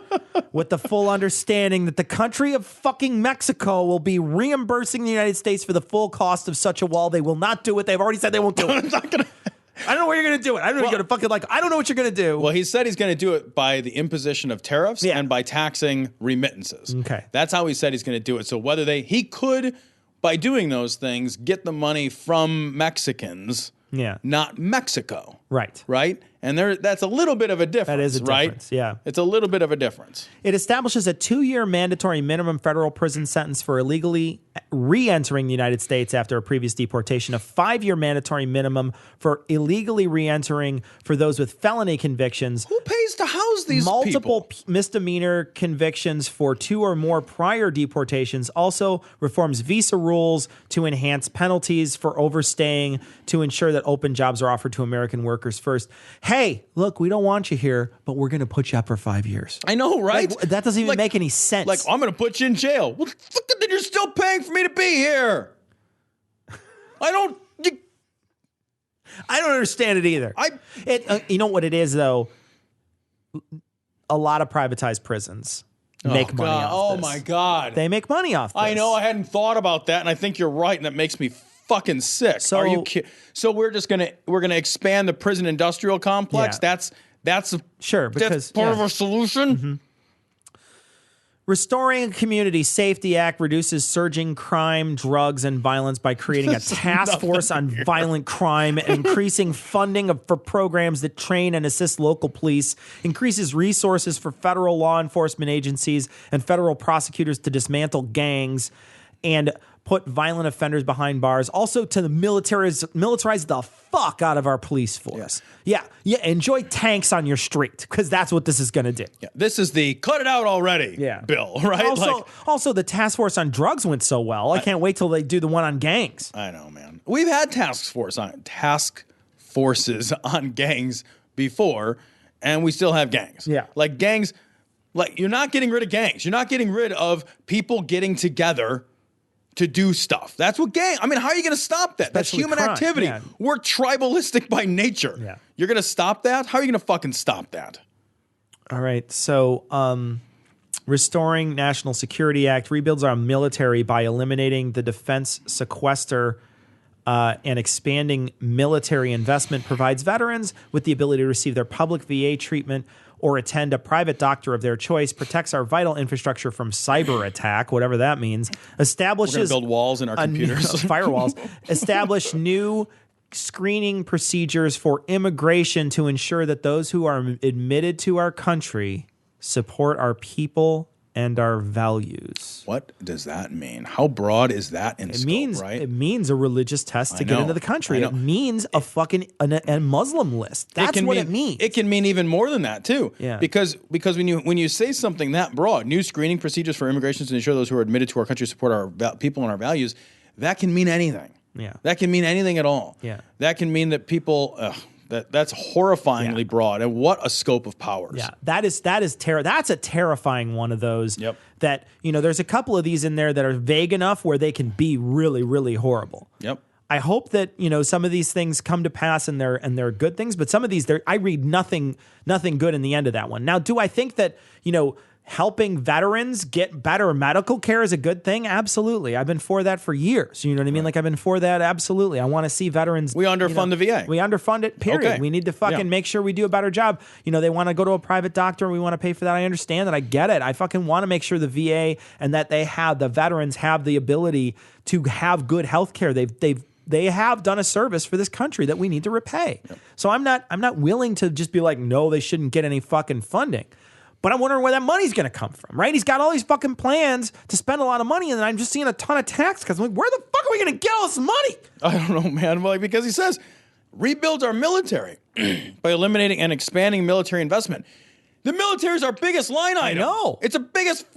with the full understanding that the country of fucking Mexico will be reimbursing the United States for the full cost of such a wall. They will not do it. They've already said they won't do it. I don't know where you're going to do it. I don't know what you're going to fucking like. I don't know what you're going to do. Well, he said he's going to do it by the imposition of tariffs and by taxing remittances. Okay. That's how he said he's going to do it. So whether he could, by doing those things, get the money from Mexicans, not Mexico. Right. Right? And that's a little bit of a difference. That is a difference, yeah. It's a little bit of a difference. It establishes a 2-year mandatory minimum federal prison sentence for illegally re-entering the United States after a previous deportation, a 5-year mandatory minimum for illegally re-entering for those with felony convictions. Who pays to house these multiple people? Misdemeanor convictions for 2 or more prior deportations. Also reforms visa rules to enhance penalties for overstaying to ensure that open jobs are offered to American workers first. Hey, look, we don't want you here, but we're going to put you up for 5 years. I know, right? Like, that doesn't even make any sense. Like, I'm going to put you in jail. Well, fuck, then you're still paying for me to be here. I don't understand it either. You know what it is, though? A lot of privatized prisons make money off this. Oh, my God. They make money off this. I know. I hadn't thought about that, and I think you're right, and that makes me fucking sick. So, are you kidding? So we're gonna expand the prison industrial complex. Yeah. That's because that's part of our solution. Mm-hmm. Restoring a Community Safety Act reduces surging crime, drugs, and violence by creating a task force on violent crime and increasing funding for programs that train and assist local police, increases resources for federal law enforcement agencies and federal prosecutors to dismantle gangs, and put violent offenders behind bars. Also to militarize the fuck out of our police force. Yeah. Enjoy tanks on your street, because that's what this is going to do. Yeah, this is the cut it out already bill, right? Also, the task force on drugs went so well. I can't wait till they do the one on gangs. I know, man. We've had task forces on gangs before, and we still have gangs. Yeah. Like gangs, like you're not getting rid of gangs. You're not getting rid of people getting together to do stuff. That's what how are you going to stop that? That's human crime. activity. Yeah. We're tribalistic by nature. Yeah. You're going to stop that? How are you going to fucking stop that? All right. So, Restoring National Security Act rebuilds our military by eliminating the defense sequester and expanding military investment, provides veterans with the ability to receive their public VA treatment or attend a private doctor of their choice, protects our vital infrastructure from cyber attack, whatever that means, establishes... We're going to build walls in our computers. Firewalls. Establish new screening procedures for immigration to ensure that those who are admitted to our country support our people and our values. What does that mean? How broad is that in scope, right? It means a religious test to get into the country. It means a fucking a Muslim list. That's what it means. It can mean even more than that too. Yeah. Because when you say something that broad, new screening procedures for immigration to ensure those who are admitted to our country support our people and our values, that can mean anything. Yeah. That can mean anything at all. Yeah. That can mean that people. That's horrifyingly broad, and what a scope of powers. Yeah, that's a terrifying one of those. Yep. That there's a couple of these in there that are vague enough where they can be really, really horrible. Yep. I hope that some of these things come to pass and they're good things, but some of these I read nothing good in the end of that one. Now, do I think that helping veterans get better medical care is a good thing? Absolutely. I've been for that for years. You know what I mean? Like, I've been for that. Absolutely. I want to see veterans. We underfund the VA. We underfund it, period. Okay. We need to fucking make sure we do a better job. They want to go to a private doctor and we want to pay for that. I understand that. I get it. I fucking want to make sure the VA and that the veterans have the ability to have good health care. They have done a service for this country that we need to repay. Yep. So I'm not willing to just be like, no, they shouldn't get any fucking funding. But I'm wondering where that money's going to come from, right? He's got all these fucking plans to spend a lot of money, and then I'm just seeing a ton of tax cuts. I'm like, where the fuck are we going to get all this money? I don't know, man. Because he says, rebuild our military by eliminating and expanding military investment. The military is our biggest line item. I know. It's the biggest,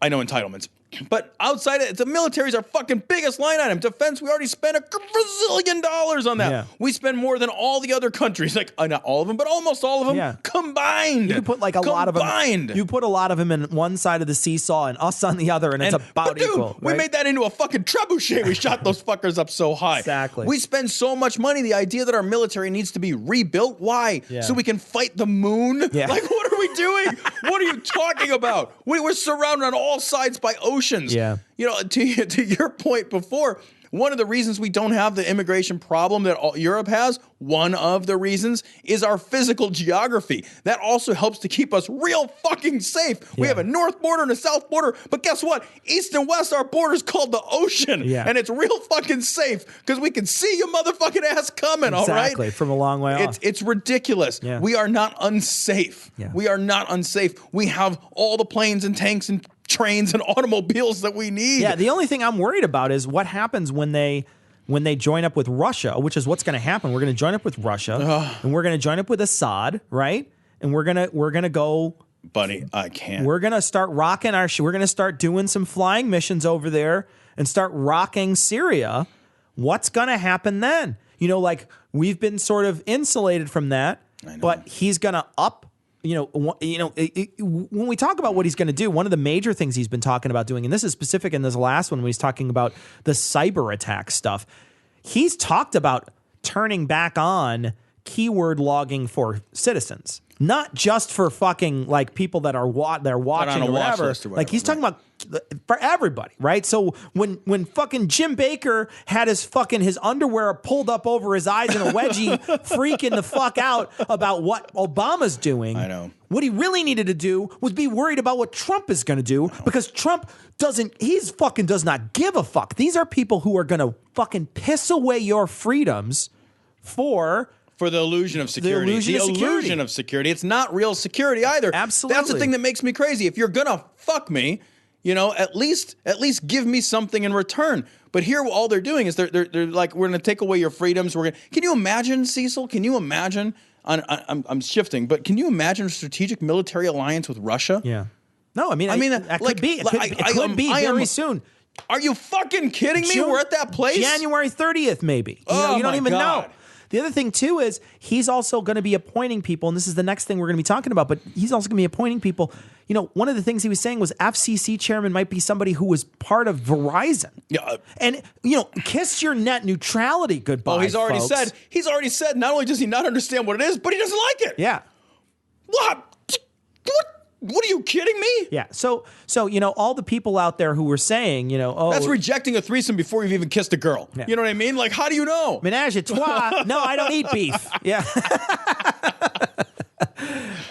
I know entitlements. But outside of it, the military is our fucking biggest line item. Defense, we already spent $1 gazillion on that. Yeah. We spend more than all the other countries. Like, not all of them, but almost all of them combined. You put like a lot of them. You put a lot of them in one side of the seesaw and us on the other, and it's about equal. We made that into a fucking trebuchet. We shot those fuckers up so high. Exactly. We spend so much money. The idea that our military needs to be rebuilt. Why? Yeah. So we can fight the moon? Yeah. Like, what are we doing? What are you talking about? We were surrounded on all sides by oceans. Yeah. You know, to your point before, one of the reasons we don't have the immigration problem that Europe has, one of the reasons, is our physical geography. That also helps to keep us real fucking safe. We have a north border and a south border, but guess what? East and west, our border is called the ocean. Yeah. And it's real fucking safe because we can see your motherfucking ass coming, all right? Exactly, from a long way off. It's ridiculous. Yeah. We are not unsafe. Yeah. We are not unsafe. We have all the planes and tanks and trains and automobiles that we need. Yeah, the only thing I'm worried about is what happens when they join up with Russia, which is what's going to happen. We're going to join up with Russia, and we're going to join up with Assad, right? And we're gonna go. Buddy, I can't. We're gonna start rocking our. We're gonna start doing some flying missions over there and start rocking Syria. What's gonna happen then? You know, like we've been sort of insulated from that, but he's gonna up. When we talk about what he's going to do, one of the major things he's been talking about doing, and this is specific in this last one when he's talking about the cyber attack stuff, he's talked about turning back on keyword logging for citizens, not just for fucking like people that are they're watching or whatever. Like he's talking about for everybody, right? So when fucking Jim Baker had his underwear pulled up over his eyes in a wedgie, freaking the fuck out about what Obama's doing. I know. What he really needed to do was be worried about what Trump is going to do because Trump does not give a fuck. These are people who are going to fucking piss away your freedoms for the illusion of security. The illusion of security. It's not real security either. Absolutely. That's the thing that makes me crazy. If you're gonna fuck me, at least give me something in return. But here, all they're doing is they're like, we're gonna take away your freedoms. Can you imagine, Cecil? Can you imagine? I'm shifting, but can you imagine a strategic military alliance with Russia? Yeah. No, I mean, that like, could be. It could be very soon. Are you fucking kidding me? We're at that place. January 30th, maybe. You don't even know. The other thing, too, is he's also going to be appointing people, and this is the next thing we're going to be talking about, but he's also going to be appointing people. One of the things he was saying was FCC chairman might be somebody who was part of Verizon. Yeah. And, kiss your net neutrality goodbye, he's already said, not only does he not understand what it is, but he doesn't like it. Yeah. What are you kidding me? Yeah. So all the people out there who were saying, that's rejecting a threesome before you've even kissed a girl. Yeah. You know what I mean? Like, how do you know? Menage a trois. No, I don't eat beef. Yeah.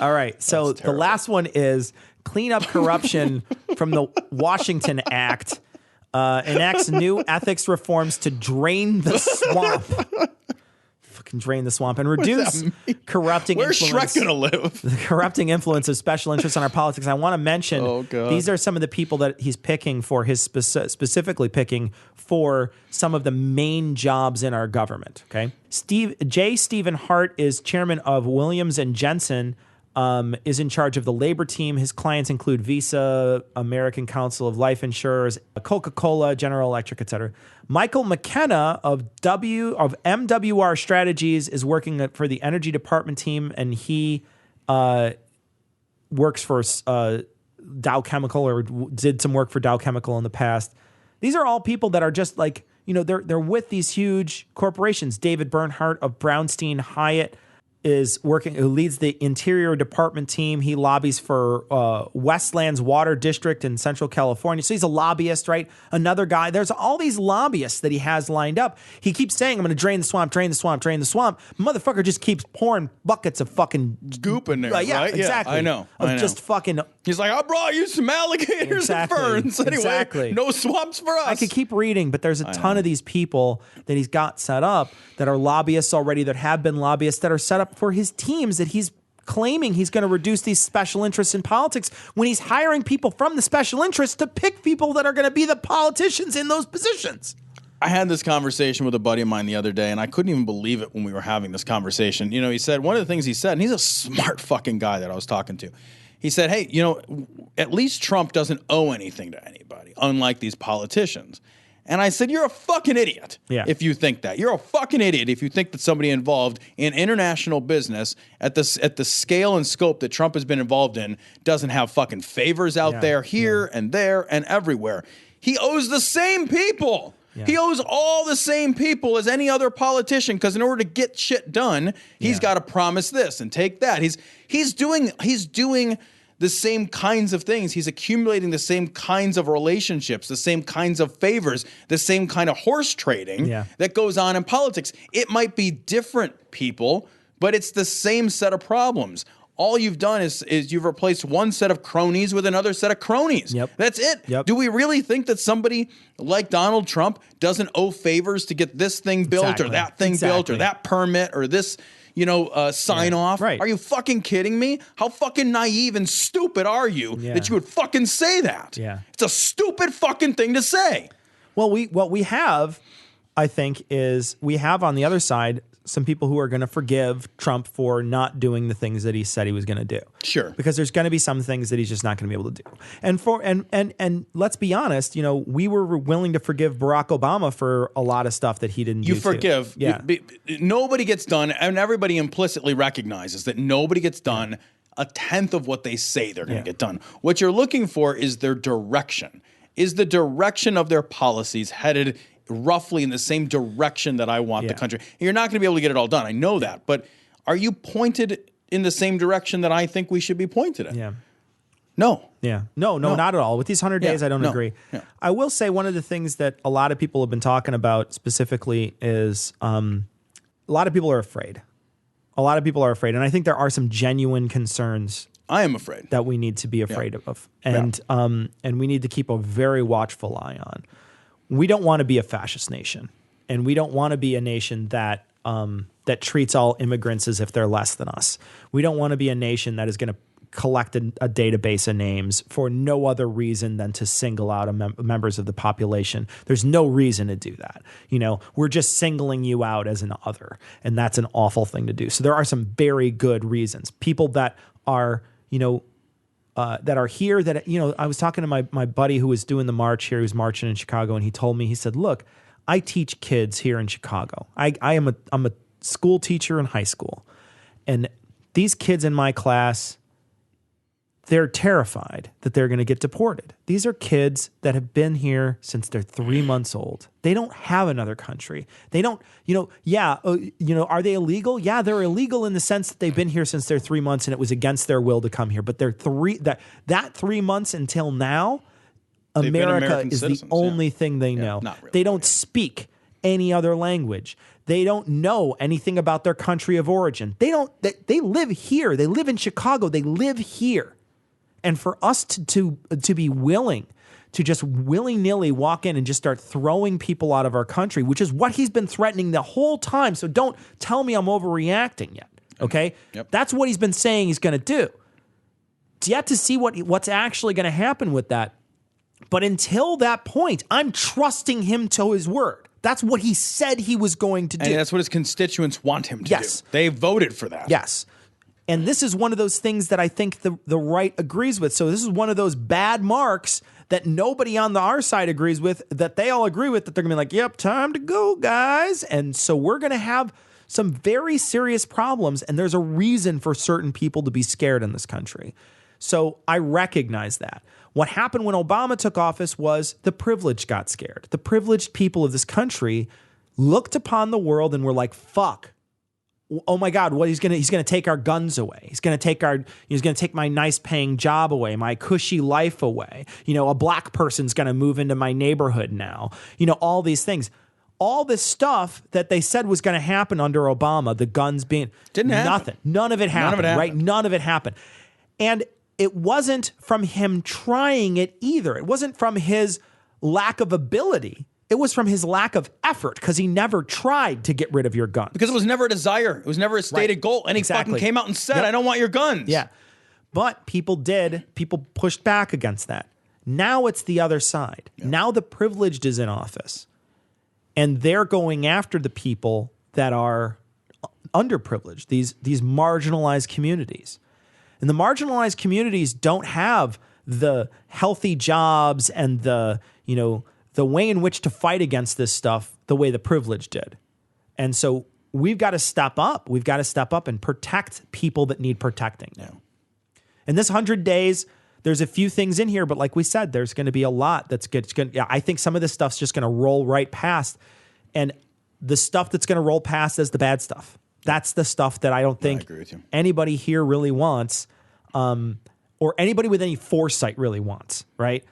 All right. So the last one is clean up corruption from the Washington Act. Enacts new ethics reforms to drain the swamp. Drain the swamp and reduce corrupting Where's influence. Shrek gonna live? The corrupting influence of special interests on our politics. I want to mention these are some of the people that he's picking for specifically picking for some of the main jobs in our government. Okay, Stephen Hart is chairman of Williams and Jensen. Is in charge of the labor team. His clients include Visa, American Council of Life Insurers, Coca-Cola, General Electric, etc. Michael McKenna of MWR Strategies is working for the Energy Department team, and he works for Dow Chemical or did some work for Dow Chemical in the past. These are all people that are just like, they're with these huge corporations. David Bernhardt of Brownstein Hyatt who leads the Interior Department team. He lobbies for Westlands Water District in Central California. So he's a lobbyist, right? Another guy. There's all these lobbyists that he has lined up. He keeps saying, I'm going to drain the swamp, drain the swamp, drain the swamp. Motherfucker just keeps pouring buckets of fucking goop in there, right? Exactly. Yeah, I know. Just fucking. He's like, I brought you some alligators and ferns. Anyway, no swamps for us. I could keep reading, but there's a ton of these people that he's got set up that are lobbyists already, that have been lobbyists, that are set up for his teams, that he's claiming he's going to reduce these special interests in politics when he's hiring people from the special interests to pick people that are going to be the politicians in those positions. I had this conversation with a buddy of mine the other day, and I couldn't even believe it when we were having this conversation. He said, one of the things he said, and he's a smart fucking guy that I was talking to. He said, hey, at least Trump doesn't owe anything to anybody, unlike these politicians. And I said, you're a fucking idiot if you think that. You're a fucking idiot if you think that somebody involved in international business at the scale and scope that Trump has been involved in doesn't have fucking favors out there, here and there and everywhere. He owes the same people. Yeah. He owes all the same people as any other politician, because in order to get shit done, he's got to promise this and take that. He's doing the same kinds of things. He's accumulating the same kinds of relationships, the same kinds of favors, the same kind of horse trading that goes on in politics. It might be different people, but it's the same set of problems. All you've done is you've replaced one set of cronies with another set of cronies. Yep. That's it. Yep. Do we really think that somebody like Donald Trump doesn't owe favors to get this thing built or that thing built or that permit or this sign off? Right. Are you fucking kidding me? How fucking naive and stupid are you that you would fucking say that? Yeah. It's a stupid fucking thing to say. Well, what we have, I think, is we have on the other side some people who are going to forgive Trump for not doing the things that he said he was going to do. Sure. Because there's going to be some things that he's just not going to be able to do. And let's be honest, we were willing to forgive Barack Obama for a lot of stuff that he didn't do. You forgive. Yeah. Nobody gets done, and everybody implicitly recognizes that nobody gets done a tenth of what they say they're going to get done. What you're looking for is their direction. Is the direction of their policies headed roughly in the same direction that I want the country? And you're not going to be able to get it all done. I know that. But are you pointed in the same direction that I think we should be pointed in? Yeah. No. Yeah. No, not at all. With these 100 days, I don't agree. Yeah. I will say one of the things that a lot of people have been talking about specifically is a lot of people are afraid. A lot of people are afraid. And I think there are some genuine concerns. I am afraid. That we need to be afraid of. And we need to keep a very watchful eye on. We don't want to be a fascist nation, and we don't want to be a nation that treats all immigrants as if they're less than us. We don't want to be a nation that is going to collect a database of names for no other reason than to single out members of the population. There's no reason to do that. We're just singling you out as an other, and that's an awful thing to do. So there are some very good reasons. People that are, that are here that, I was talking to my buddy who was doing the march here, who's marching in Chicago, and he told me, he said, look, I teach kids here in Chicago. I'm a school teacher in high school, and these kids in my class, they're terrified that they're going to get deported. These are kids that have been here since they're 3 months old. They don't have another country. They don't, are they illegal? Yeah, they're illegal in the sense that they've been here since they're 3 months and it was against their will to come here. But they're that 3 months until now, America is the only thing they know. Not really, they don't speak any other language. They don't know anything about their country of origin. They live here. They live in Chicago. They live here. And for us to be willing to just willy-nilly walk in and just start throwing people out of our country, which is what he's been threatening the whole time. So don't tell me I'm overreacting yet, okay? Yep. That's what he's been saying he's going to do. It's yet to see what's actually going to happen with that. But until that point, I'm trusting him to his word. That's what he said he was going to do. And that's what his constituents want him to do. They voted for that. Yes. And this is one of those things that I think the right agrees with. So this is one of those bad marks that nobody on our side agrees with, that they all agree with, that they're going to be like, yep, time to go, guys. And so we're going to have some very serious problems, and there's a reason for certain people to be scared in this country. So I recognize that. What happened when Obama took office was the privileged got scared. The privileged people of this country looked upon the world and were like, fuck. Oh my God, he's gonna take our guns away. He's gonna take my nice paying job away, my cushy life away. A black person's gonna move into my neighborhood now. All these things. All this stuff that they said was gonna happen under Obama, the guns being didn't happen. Nothing. None of it happened. Right? None of it happened. And it wasn't from him trying it either. It wasn't from his lack of ability. It was from his lack of effort, because he never tried to get rid of your guns. Because it was never a desire. It was never a stated goal. And he fucking came out and said, I don't want your guns. Yeah. But people did. People pushed back against that. Now it's the other side. Yeah. Now the privileged is in office. And they're going after the people that are underprivileged, these marginalized communities. And the marginalized communities don't have the healthy jobs and the way in which to fight against this stuff the way the privileged did. And so we've got to step up. We've got to step up and protect people that need protecting now. In this 100 days, there's a few things in here, but like we said, there's going to be a lot that's good. I think some of this stuff's just going to roll right past. And the stuff that's going to roll past is the bad stuff. That's the stuff that I don't think anybody here really wants, or anybody with any foresight really wants, right?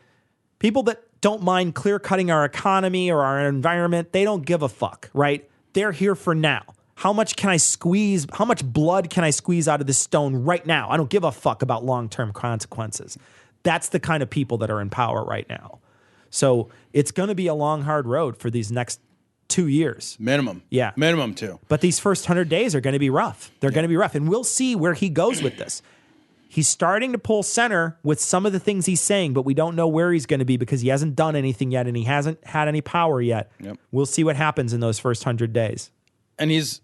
People that don't mind clear-cutting our economy or our environment, they don't give a fuck, right? They're here for now. How much blood can I squeeze out of this stone right now? I don't give a fuck about long-term consequences. That's the kind of people that are in power right now. So it's going to be a long, hard road for these next 2 years. Minimum. Yeah. Minimum 2. But these first 100 days are going to be rough. They're going to be rough. And we'll see where he goes with this. He's starting to pull center with some of the things he's saying, but we don't know where he's going to be because he hasn't done anything yet and he hasn't had any power yet. Yep. We'll see what happens in those first 100 days. And he's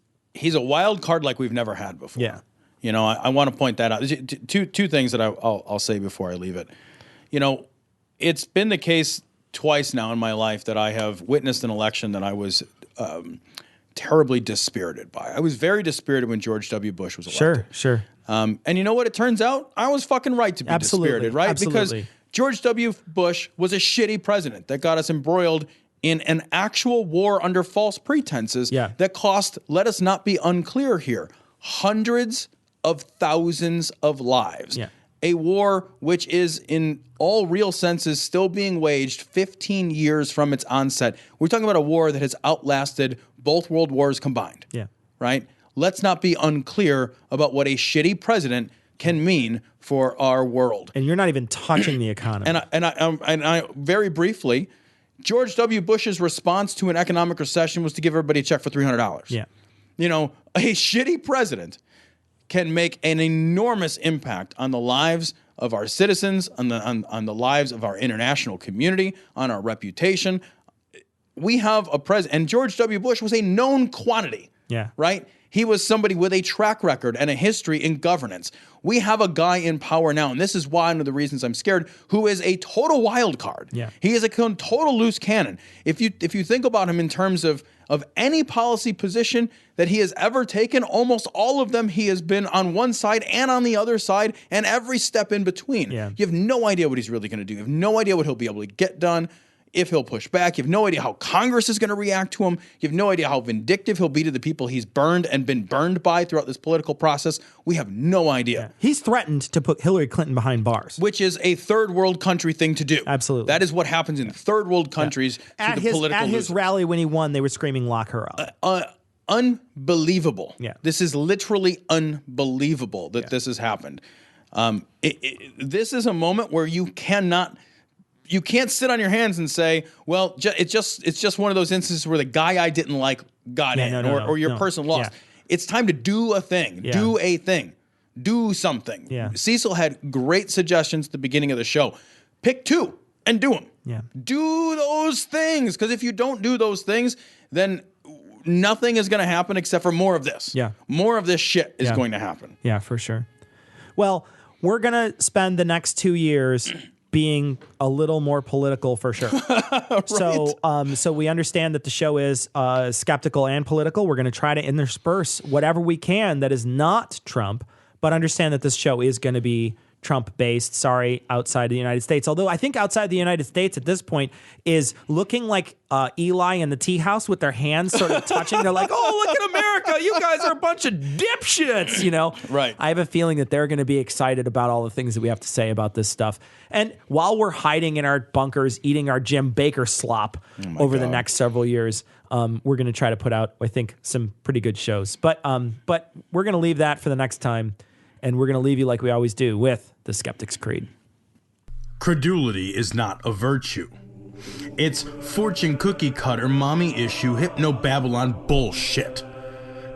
a wild card like we've never had before. Yeah. I want to point that out. Two things that I'll say before I leave it. It's been the case twice now in my life that I have witnessed an election that I was terribly dispirited by. I was very dispirited when George W. Bush was elected. Sure. And you know what? It turns out I was fucking right to be dispirited, right? Absolutely. Because George W. Bush was a shitty president that got us embroiled in an actual war under false pretenses that cost, let us not be unclear here, hundreds of thousands of lives. Yeah. A war which is in all real senses still being waged 15 years from its onset. We're talking about a war that has outlasted both world wars combined. Yeah. Right? Let's not be unclear about what a shitty president can mean for our world. And you're not even touching the economy. And I very briefly, George W. Bush's response to an economic recession was to give everybody a check for $300. Yeah. A shitty president can make an enormous impact on the lives of our citizens, on the lives of our international community, on our reputation. We have a president, and George W. Bush was a known quantity. Yeah. Right? He was somebody with a track record and a history in governance. We have a guy in power now, and this is one of the reasons I'm scared, who is a total wild card. Yeah. He is a total loose cannon. If you think about him in terms of any policy position that he has ever taken, almost all of them he has been on one side and on the other side and every step in between. Yeah. You have no idea what he's really going to do. You have no idea what he'll be able to get done, if he'll push back. You have no idea how Congress is going to react to him. You have no idea how vindictive he'll be to the people he's burned and been burned by throughout this political process. We have no idea. Yeah. He's threatened to put Hillary Clinton behind bars. Which is a third world country thing to do. Absolutely. That is what happens in third world countries. At his rally when he won, they were screaming, lock her up. Unbelievable. Yeah. This is literally unbelievable that this has happened. This is a moment where you can't sit on your hands and say, well, it's just one of those instances where the guy I didn't like got in, or your person lost. Yeah. It's time to do a thing. Yeah. Do a thing. Do something. Yeah. Cecil had great suggestions at the beginning of the show. Pick 2 and do them. Yeah. Do those things, because if you don't do those things, then nothing is going to happen except for more of this. Yeah. More of this shit is going to happen. Yeah, for sure. Well, we're going to spend the next 2 years being a little more political for sure. Right. So we understand that the show is skeptical and political. We're going to try to intersperse whatever we can that is not Trump, but understand that this show is going to be Trump-based, outside the United States. Although I think outside the United States at this point is looking like Eli and the tea house with their hands sort of touching. They're like, oh, look at America. You guys are a bunch of dipshits, Right. I have a feeling that they're going to be excited about all the things that we have to say about this stuff. And while we're hiding in our bunkers, eating our Jim Baker slop over the next several years, we're going to try to put out, I think, some pretty good shows. But we're going to leave that for the next time. And we're going to leave you like we always do with the Skeptic's Creed. Credulity is not a virtue. It's fortune cookie cutter, mommy issue, hypno-Babylon bullshit.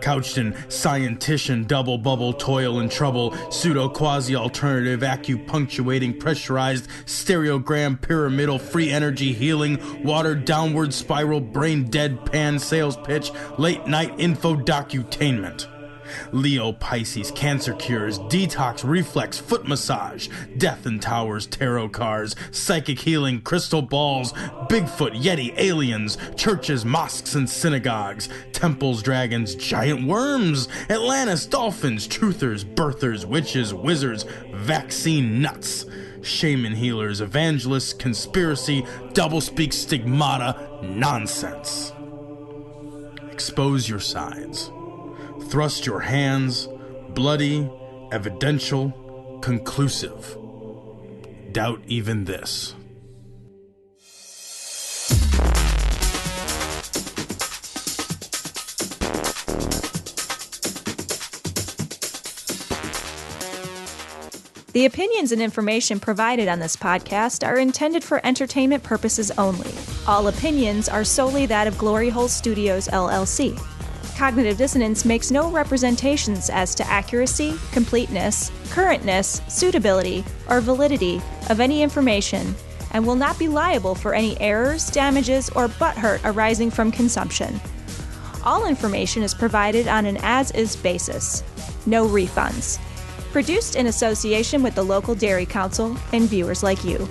Couched in scientician, double bubble, toil and trouble, pseudo quasi alternative, acupunctuating, pressurized, stereogram, pyramidal, free energy healing, watered downward spiral, brain deadpan sales pitch, late night info docutainment. Leo Pisces, cancer cures, detox, reflex, foot massage, death and towers, tarot cards, psychic healing, crystal balls, Bigfoot, Yeti, aliens, churches, mosques and synagogues, temples, dragons, giant worms, Atlantis, dolphins, truthers, birthers, witches, wizards, vaccine nuts, shaman healers, evangelists, conspiracy, doublespeak, stigmata, nonsense. Expose your sides. Thrust your hands, bloody, evidential, conclusive. Doubt even this. The opinions and information provided on this podcast are intended for entertainment purposes only. All opinions are solely that of Glory Hole Studios, LLC. Cognitive Dissonance makes no representations as to accuracy, completeness, currentness, suitability, or validity of any information, and will not be liable for any errors, damages, or butthurt arising from consumption. All information is provided on an as-is basis. No refunds. Produced in association with the local Dairy Council and viewers like you.